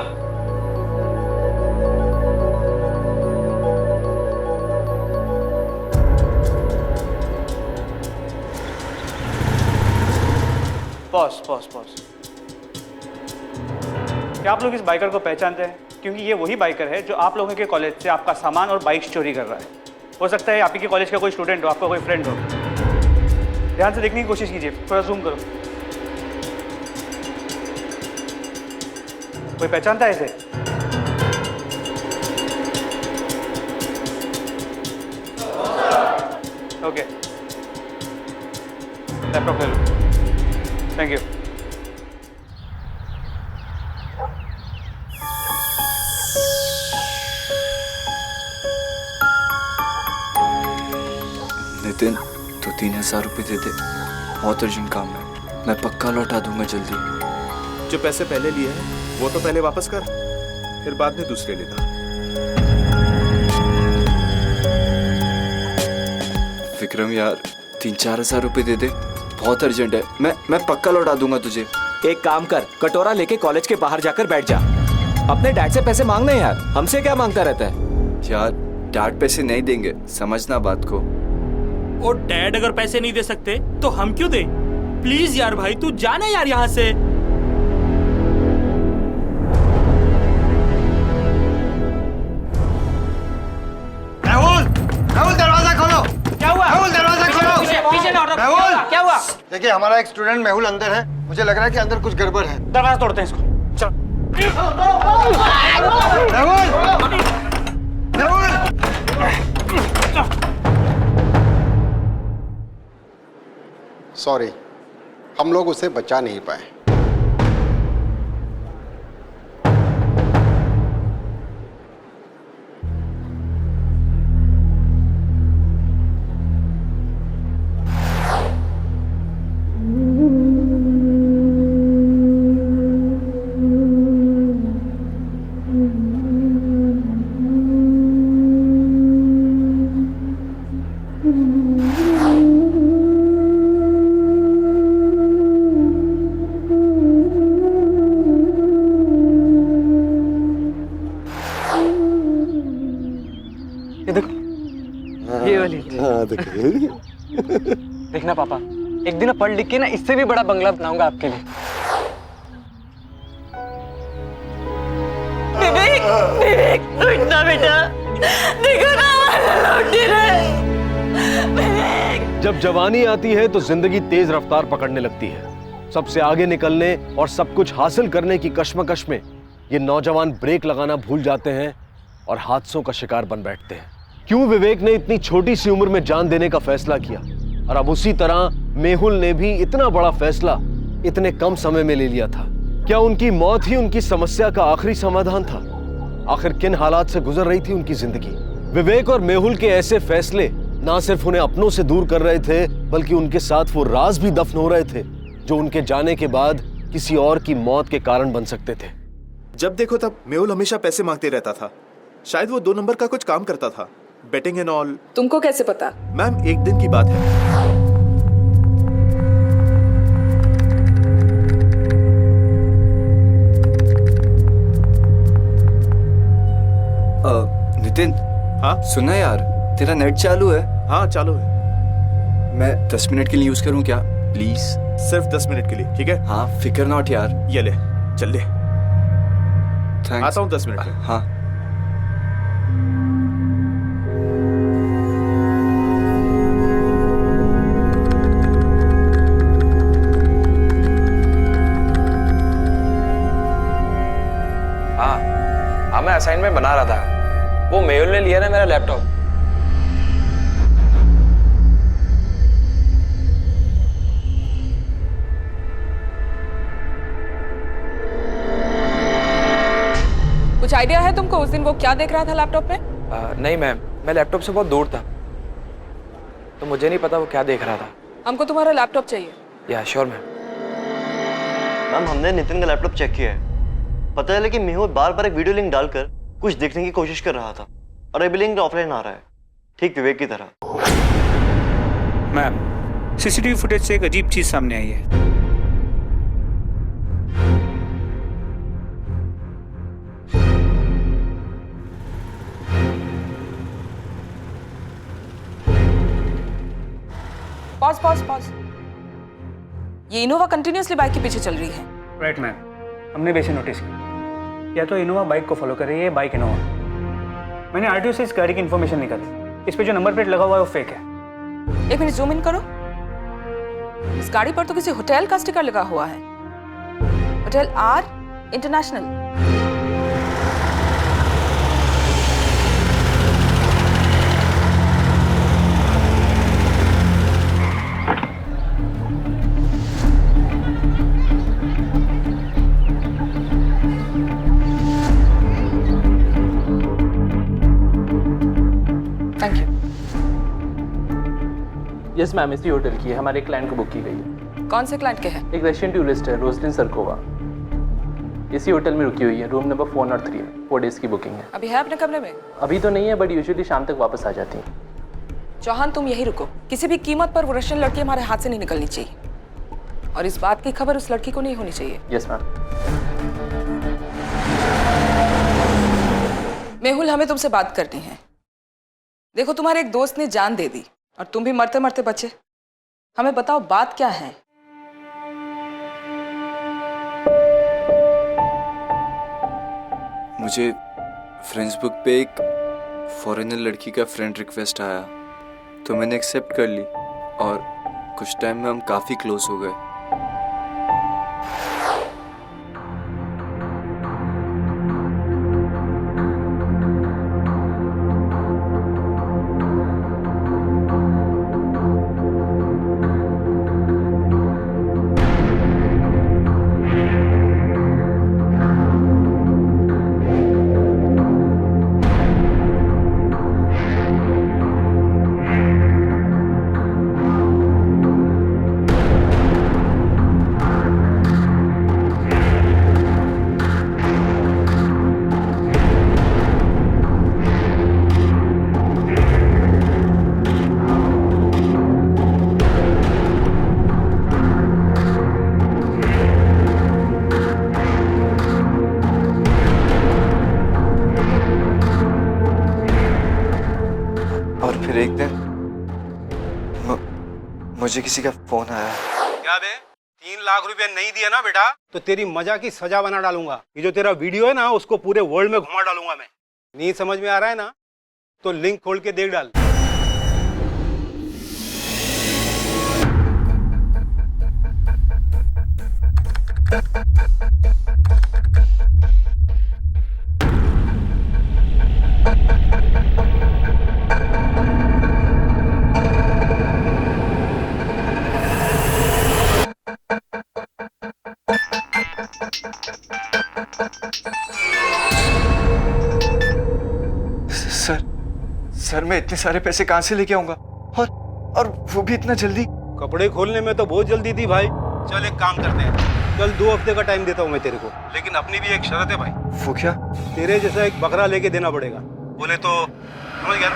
Pause pause pause. क्या आप लोग इस बाइकर को पहचानते हैं? क्योंकि ये वही बाइकर है जो आप लोगों के कॉलेज से आपका सामान और बाइक्स चोरी कर रहा है। हो सकता है आप ही के कॉलेज का कोई स्टूडेंट हो, आपका कोई फ्रेंड हो। ध्यान से देखने की कोशिश कीजिए, थोड़ा जूम करो। कोई पहचानता है इसे? ओके, लैपटॉप ले लो। Thank you. नितिन, तो 3000 रुपये दे दे, बहुत अर्जेंट काम है, मैं पक्का लौटा दूंगा जल्दी। जो पैसे पहले लिए हैं वो तो पहले वापस कर, फिर बाद में दूसरे लेना। विक्रम यार, 3-4 हजार रुपये दे दे, बहुत अर्जेंट है, मैं पक्का लौटा दूंगा तुझे। एक काम कर, कटोरा लेके कॉलेज के बाहर जाकर बैठ जा। अपने डैड से पैसे मांगना है यार, हमसे क्या मांगता रहता है? यार डैड पैसे नहीं देंगे, समझना बात को। और डैड अगर पैसे नहीं दे सकते तो हम क्यों दे? प्लीज यार भाई, तू जाना यार यहाँ से। मेहुल, मेहुल दरवाजा खोलो। क्या हुआ? मेहुल दरवाजा खोलो। पीछे ना हटो। मेहुल, क्या हुआ? देखिए हमारा एक स्टूडेंट मेहुल अंदर है, मुझे लग रहा है कि अंदर कुछ गड़बड़ है। दरवाजा तोड़ते हैं इसको। चल। मेहुल, मेहुल। सॉरी, हम लोग उसे बचा नहीं पाए। देखना पापा, एक दिन पढ़ लिख के ना इससे भी बड़ा बंगला बनाऊंगा आपके लिए। विवेक उठना बेटा, देखो ना हमारा लौट रहे। विवेक जब जवानी आती है तो जिंदगी तेज रफ्तार पकड़ने लगती है। सबसे आगे निकलने और सब कुछ हासिल करने की कश्मकश में ये नौजवान ब्रेक लगाना भूल जाते हैं और हादसों का शिकार बन बैठते हैं। क्यों विवेक ने इतनी छोटी सी उम्र में जान देने का फैसला किया, और अब उसी तरह मेहुल ने भी इतना बड़ा फैसला इतने कम समय में ले लिया था। क्या उनकी मौत ही उनकी समस्या का आखिरी समाधान था? आखिर किन हालात से गुजर रही थी उनकी जिंदगी? विवेक और मेहुल के ऐसे फैसले ना सिर्फ उन्हें अपनों से दूर कर रहे थे, बल्कि उनके साथ वो राज भी दफन हो रहे थे जो उनके जाने के बाद किसी और की मौत के कारण बन सकते थे। जब देखो तब मेहुल हमेशा पैसे मांगते रहता था। शायद वो 2 नंबर का कुछ काम करता था, बेटिंग एंड ऑल। तुमको कैसे पता? मैम, एक दिन की बात है। नितिन, हाँ सुनना यार, तेरा नेट चालू है? हाँ चालू है। मैं 10 मिनट के लिए यूज करूं क्या प्लीज? सिर्फ 10 मिनट के लिए, ठीक है? हाँ, फिकर नॉट यार। ये ले, चल ले। थैंक्स। आता हूँ 10 मिनट में। हाँ। हाँ, मैं असाइनमेंट बना रहा था। वो मेहुल ने लिया ना मेरा लैपटॉप। कुछ आइडिया है तुमको उस दिन वो क्या देख रहा था लैपटॉप में? नहीं मैम, मैं लैपटॉप से बहुत दूर था, तो मुझे नहीं पता वो क्या देख रहा था। हमको तुम्हारा लैपटॉप चाहिए। या श्योर मैम। मैम, हमने नितिन का लैपटॉप चेक किया है। पता है कि मेहुल बार बार एक वीडियो लिंक डालकर कुछ देखने की कोशिश कर रहा था, और अभी लिंक ऑफलाइन आ रहा है, ठीक विवेक की तरह। मैम, सीसीटीवी फुटेज से एक अजीब चीज सामने आई है। Pause pause pause. ये इनोवा कंटिन्यूअसली बाइक के पीछे चल रही है। राइट मैम, हमने भी इसे नोटिस किया। या तो इनोवा बाइक को फॉलो कर रही है, बाइक इनोवा। मैंने आरटीओ से इस गाड़ी की इन्फॉर्मेशन निकाली। इस पे जो नंबर प्लेट लगा हुआ है वो फेक है। एक मिनट जूम इन करो। इस गाड़ी पर तो किसी होटल का स्टिकर लगा हुआ है, hotel R international. Thank you. Yes ma'am, इसी होटल की है। हमारे क्लाइंट को बुक की गई है। कौन से क्लाइंट के हैं? एक रशियन टूरिस्ट है, रोजलिन सरकोवा। इसी होटल में रुकी हुई है, रूम नंबर 4 और 3 में। 4 डेज की बुकिंग है। अभी है अपने कमरे में? अभी तो नहीं है, बट यूजुअली शाम तक वापस आ जाती है। चौहान, तुम यही रुको। किसी भी कीमत पर वो रशियन लड़की हमारे हाथ से नहीं निकलनी चाहिए, और इस बात की खबर उस लड़की को नहीं होनी चाहिए। Yes ma'am. मेहुल, हमें तुमसे बात करनी है। देखो, तुम्हारे एक दोस्त ने जान दे दी और तुम भी मरते मरते बचे। हमें बताओ बात क्या है? मुझे फेसबुक पे एक फॉरेनर लड़की का फ्रेंड रिक्वेस्ट आया, तो मैंने एक्सेप्ट कर ली, और कुछ टाइम में हम काफ़ी क्लोज हो गए। फिर एक दिन मुझे किसी का फोन आया। क्या बे? 3 लाख रुपए नहीं दिया ना बेटा तो तेरी मजा की सजा बना डालूंगा। ये जो तेरा वीडियो है ना उसको पूरे वर्ल्ड में घुमा डालूंगा मैं। नहीं समझ में आ रहा है ना तो लिंक खोल के देख डाल। सर मैं इतने सारे पैसे कहां से लेके आऊंगा और वो भी इतना जल्दी? कपड़े खोलने में तो बहुत जल्दी थी भाई। चल एक काम करते हैं, कल 2 हफ्ते का टाइम देता हूँ मैं तेरे को, लेकिन अपनी भी एक शर्त है भाई। वो क्या? तेरे जैसा एक बकरा लेके देना पड़ेगा, बोले तो समझ गया ना?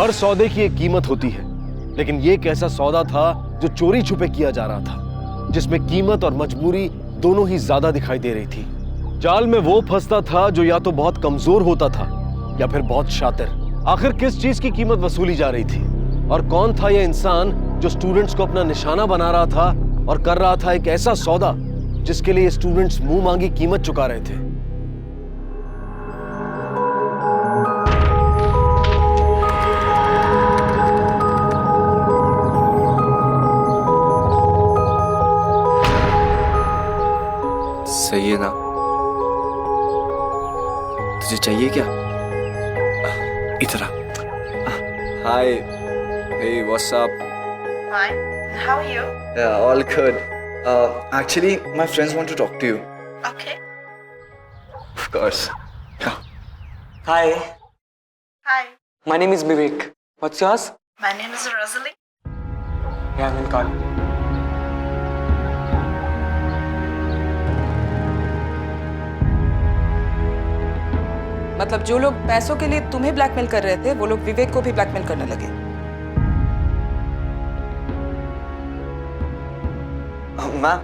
हर सौदे की एक कीमत होती है, लेकिन ये एक ऐसा सौदा था जो चोरी छुपे किया जा रहा था, जिसमें कीमत और मजबूरी दोनों ही ज्यादा दिखाई दे रही थी। जाल में वो फंसता था जो या तो बहुत कमजोर होता था या फिर बहुत शातिर। आखिर किस चीज की कीमत वसूली जा रही थी और कौन था यह इंसान जो स्टूडेंट्स को अपना निशाना बना रहा था और कर रहा था एक ऐसा सौदा जिसके लिए स्टूडेंट्स मुंह मांगी कीमत चुका रहे थे। सही है ना? तुझे चाहिए क्या? इधर आ। हाय, hey, what's up? Fine. How are you? Yeah, all good. Actually, my friends want to talk to you. Okay. Of course. Hi, Hi. my name is Vivek. What's yours? My name is Rosalie. Yeah, I'm in call. मतलब जो लोग पैसों के लिए तुम्हें blackmail कर रहे थे वो लोग विवेक को भी ब्लैकमेल करने लगे। मैम,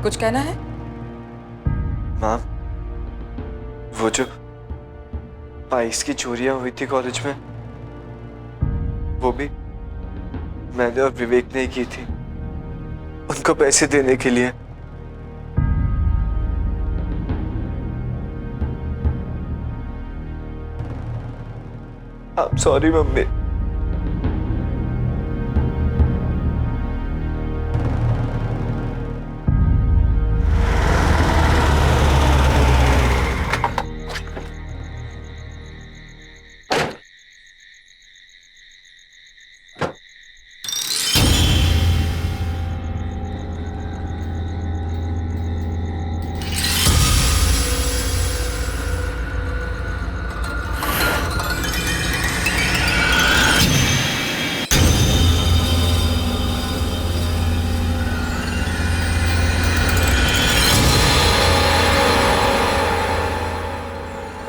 कुछ कहना है? मैम, वो जो 22 की चोरियां हुई थी कॉलेज में, वो भी मैंने और विवेक ने ही की थी, उनको पैसे देने के लिए। I'm sorry mummy.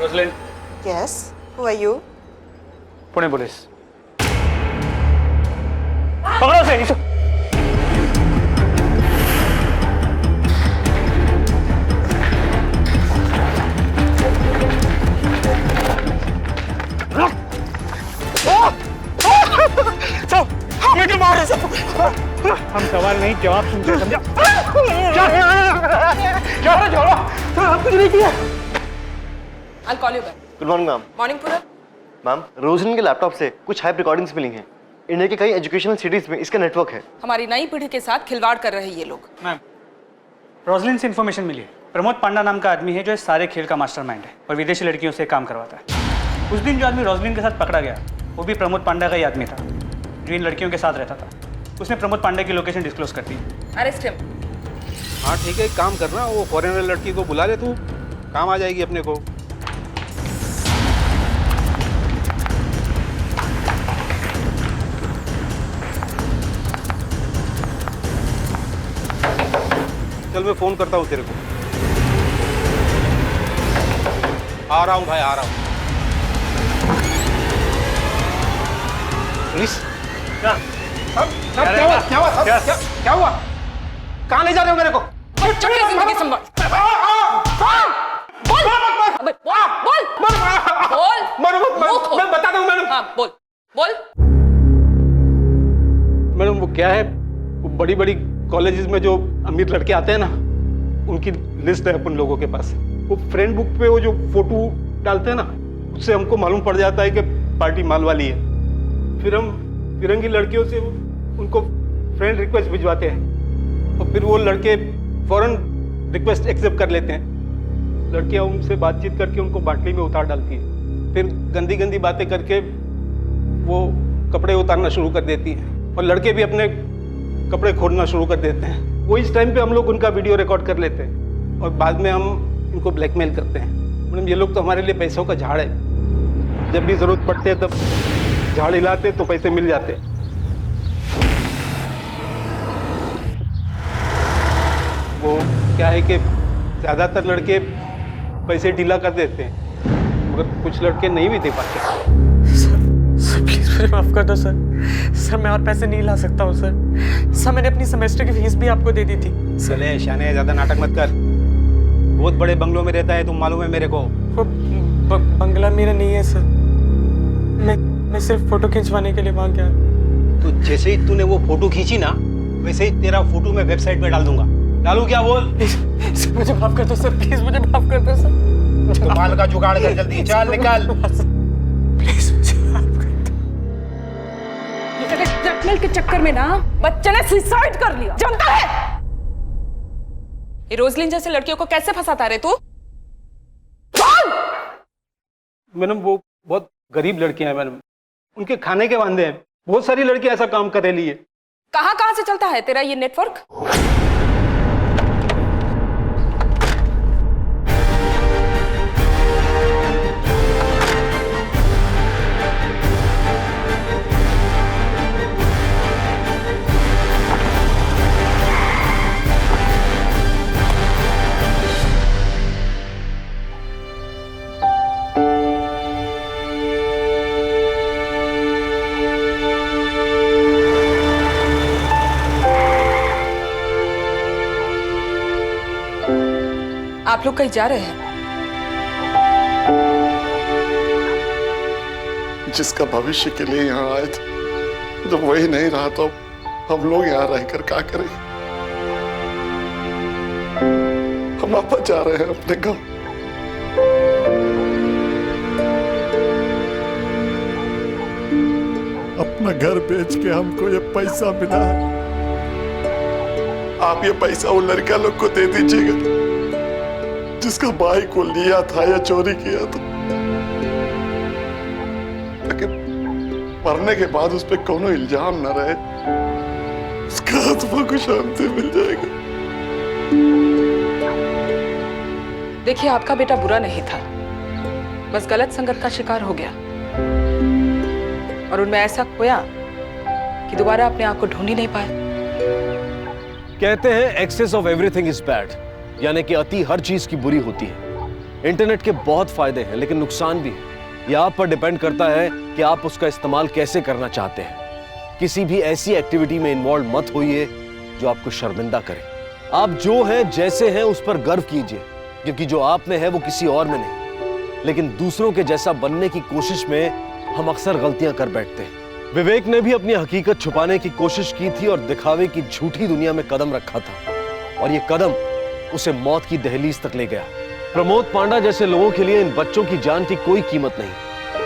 Roslin, Yes. Who are you? Pune police. पकड़ो से इसे। हमें क्यों मार रहे हो? हम सवाल नहीं जवाब सुनते, समझा? क्या कुछ नहीं किया। I'll call you back. Good morning ma'am. Morning पूरब। मैम, रोजलिन के लैपटॉप से कुछ हाइप रिकॉर्डिंग्स मिली हैं। इंडिया के कई एजुकेशनल सिटीज में इसका नेटवर्क है। हमारी नई पीढ़ी के साथ खिलवाड़ कर रहे हैं ये लोग। मैम, रोजलिन से इन्फॉर्मेशन मिली है। प्रमोद पांडा नाम का आदमी है जो इस सारे खेल का मास्टरमाइंड है और विदेशी लड़कियों से काम करवाता है। उस दिन जो आदमी रोजलिन के साथ पकड़ा गया वो भी प्रमोद पांडा का ही आदमी था जो इन लड़कियों के साथ रहता था। उसने प्रमोद पांडा की लोकेशन डिस्क्लोज कर दी। Arrest him. हाँ ठीक है, एक काम करना, वो फॉरेनर लड़की को बुला ले, तू काम आ जाएगी अपने को। चल मैं फोन करता हूँ तेरे को। आ रहा हूँ भाई, आ रहा हूँ। पुलिस क्या हुआ? क्या हुआ? क्या हुआ? कहाँ ले जा रहे हो मेरे को? जिंदगी संभाल। मैं बताता हूँ मैडम। हाँ, बोल बोल। मैडम वो क्या है, वो बड़ी बड़ी कॉलेजेस में जो अमीर लड़के आते हैं ना, उनकी लिस्ट है अपन लोगों के पास। वो फ्रेंड बुक पे वो जो फोटो डालते हैं ना, उससे हमको मालूम पड़ जाता है कि पार्टी माल वाली है। फिर हम फिरंगी लड़कियों से उनको फ्रेंड रिक्वेस्ट भिजवाते हैं और फिर वो लड़के फौरन रिक्वेस्ट एक्सेप्ट कर लेते हैं। लड़कियां उनसे बातचीत करके उनको बाटली में उतार डालती है। फिर गंदी गंदी बातें करके वो कपड़े उतारना शुरू कर देती हैं और लड़के भी अपने कपड़े खोलना शुरू कर देते हैं। वो इस टाइम पे हम लोग उनका वीडियो रिकॉर्ड कर लेते हैं और बाद में हम इनको ब्लैकमेल करते हैं। मैडम ये लोग तो हमारे लिए पैसों का झाड़ है। जब भी जरूरत पड़ते है तब झाड़ हिलाते तो पैसे मिल जाते। वो क्या है कि ज़्यादातर लड़के पैसे ढीला कर देते हैं मगर कुछ लड़के नहीं भी दे पाते। सर प्लीज मुझे माफ कर दो सर। सर मैं और पैसे नहीं ला सकता हूँ सर। सर मैंने अपनी सेमेस्टर की फीस भी आपको दे दी थी। चले शाने ज़्यादा नाटक मत कर। बहुत बड़े बंगलों में रहता है, तुम मालूम है मेरे को। बंगला मेरा नहीं है सर। मैं सिर्फ फोटो खिंचवाने के लिए वहाँ गया। तो जैसे ही तूने वो फोटो खींची ना, वैसे ही तेरा फोटो मैं वेबसाइट पे डाल दूंगा। डालू क्या बोल? सर मुझे माफ कर दो सर, प्लीज मुझे माफ कर दो सर। कमाल का जुगाड़ कर, जल्दी चल निकल। प्लीज मुझे माफ कर दो। ब्लैकमेल के चक्कर में ना बच्चे ने सुसाइड कर लिया, जानता है? ये रोजलिन जैसे लड़कियों को कैसे फंसाता रे तू? मैडम वो बहुत गरीब लड़कियां हैं मैडम, उनके खाने के वांदे हैं। बहुत सारी लड़कियां ऐसा काम कर रही है। कहाँ से चलता है तेरा ये नेटवर्क? आप लोग कहीं जा रहे हैं? जिसका भविष्य के लिए यहाँ आए थे, जब वही नहीं रहा तो हम लोग यहाँ रहकर क्या करें? हम वापस जा रहे हैं अपने गांव। अपना घर बेच के हमको ये पैसा मिला है। आप ये पैसा उन लड़का लोग को दे दीजिएगा जिसका भाई को लिया था या चोरी किया था, लेकिन मरने के बाद उस पर कोनो इल्जाम न रहे। उसका आत्मा को शांति मिल जाएगा। देखिए आपका बेटा बुरा नहीं था, बस गलत संगत का शिकार हो गया और उनमें ऐसा खोया कि दोबारा अपने आप को ढूंढ ही नहीं पाए। कहते हैं excess of everything is bad, यानी कि अति हर चीज की बुरी होती है। इंटरनेट के बहुत फायदे हैं लेकिन नुकसान भी है। यह आप पर डिपेंड करता है कि आप उसका इस्तेमाल कैसे करना चाहते हैं। किसी भी ऐसी एक्टिविटी में इन्वॉल्व मत होइए जो आपको शर्मिंदा करे। आप जो हैं जैसे हैं उस पर गर्व कीजिए, क्योंकि जो आप में है वो किसी और में नहीं। लेकिन दूसरों के जैसा बनने की कोशिश में हम अक्सर गलतियां कर बैठते हैं। विवेक ने भी अपनी हकीकत छुपाने की कोशिश की थी और दिखावे की झूठी दुनिया में कदम रखा था, और ये कदम उसे मौत की दहलीज तक ले गया। प्रमोद पांडा जैसे लोगों के लिए इन बच्चों की जान की कोई कीमत नहीं।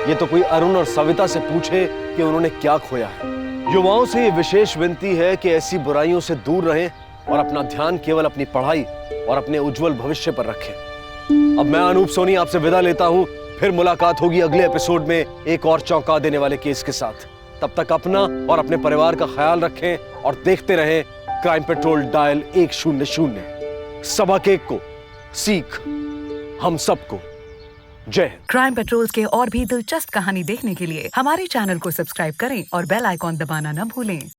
ये तो कोई अरुण और सविता से पूछे कि उन्होंने क्या खोया है। युवाओं से ये विशेष विनती है कि ऐसी बुराइयों से दूर रहें और अपना ध्यान केवल अपनी पढ़ाई और अपने उज्जवल भविष्य पर रखें। अब मैं अनूप सोनी आपसे विदा लेता हूं। फिर मुलाकात होगी अगले एपिसोड में एक और चौंका देने वाले केस के साथ। तब तक अपना और अपने परिवार का ख्याल रखें और देखते रहें क्राइम पेट्रोल डायल 100। सबक एक को सीख हम सबको। जय हिंद। क्राइम पेट्रोल के और भी दिलचस्प कहानी देखने के लिए हमारे चैनल को सब्सक्राइब करें और बेल आइकॉन दबाना न भूलें।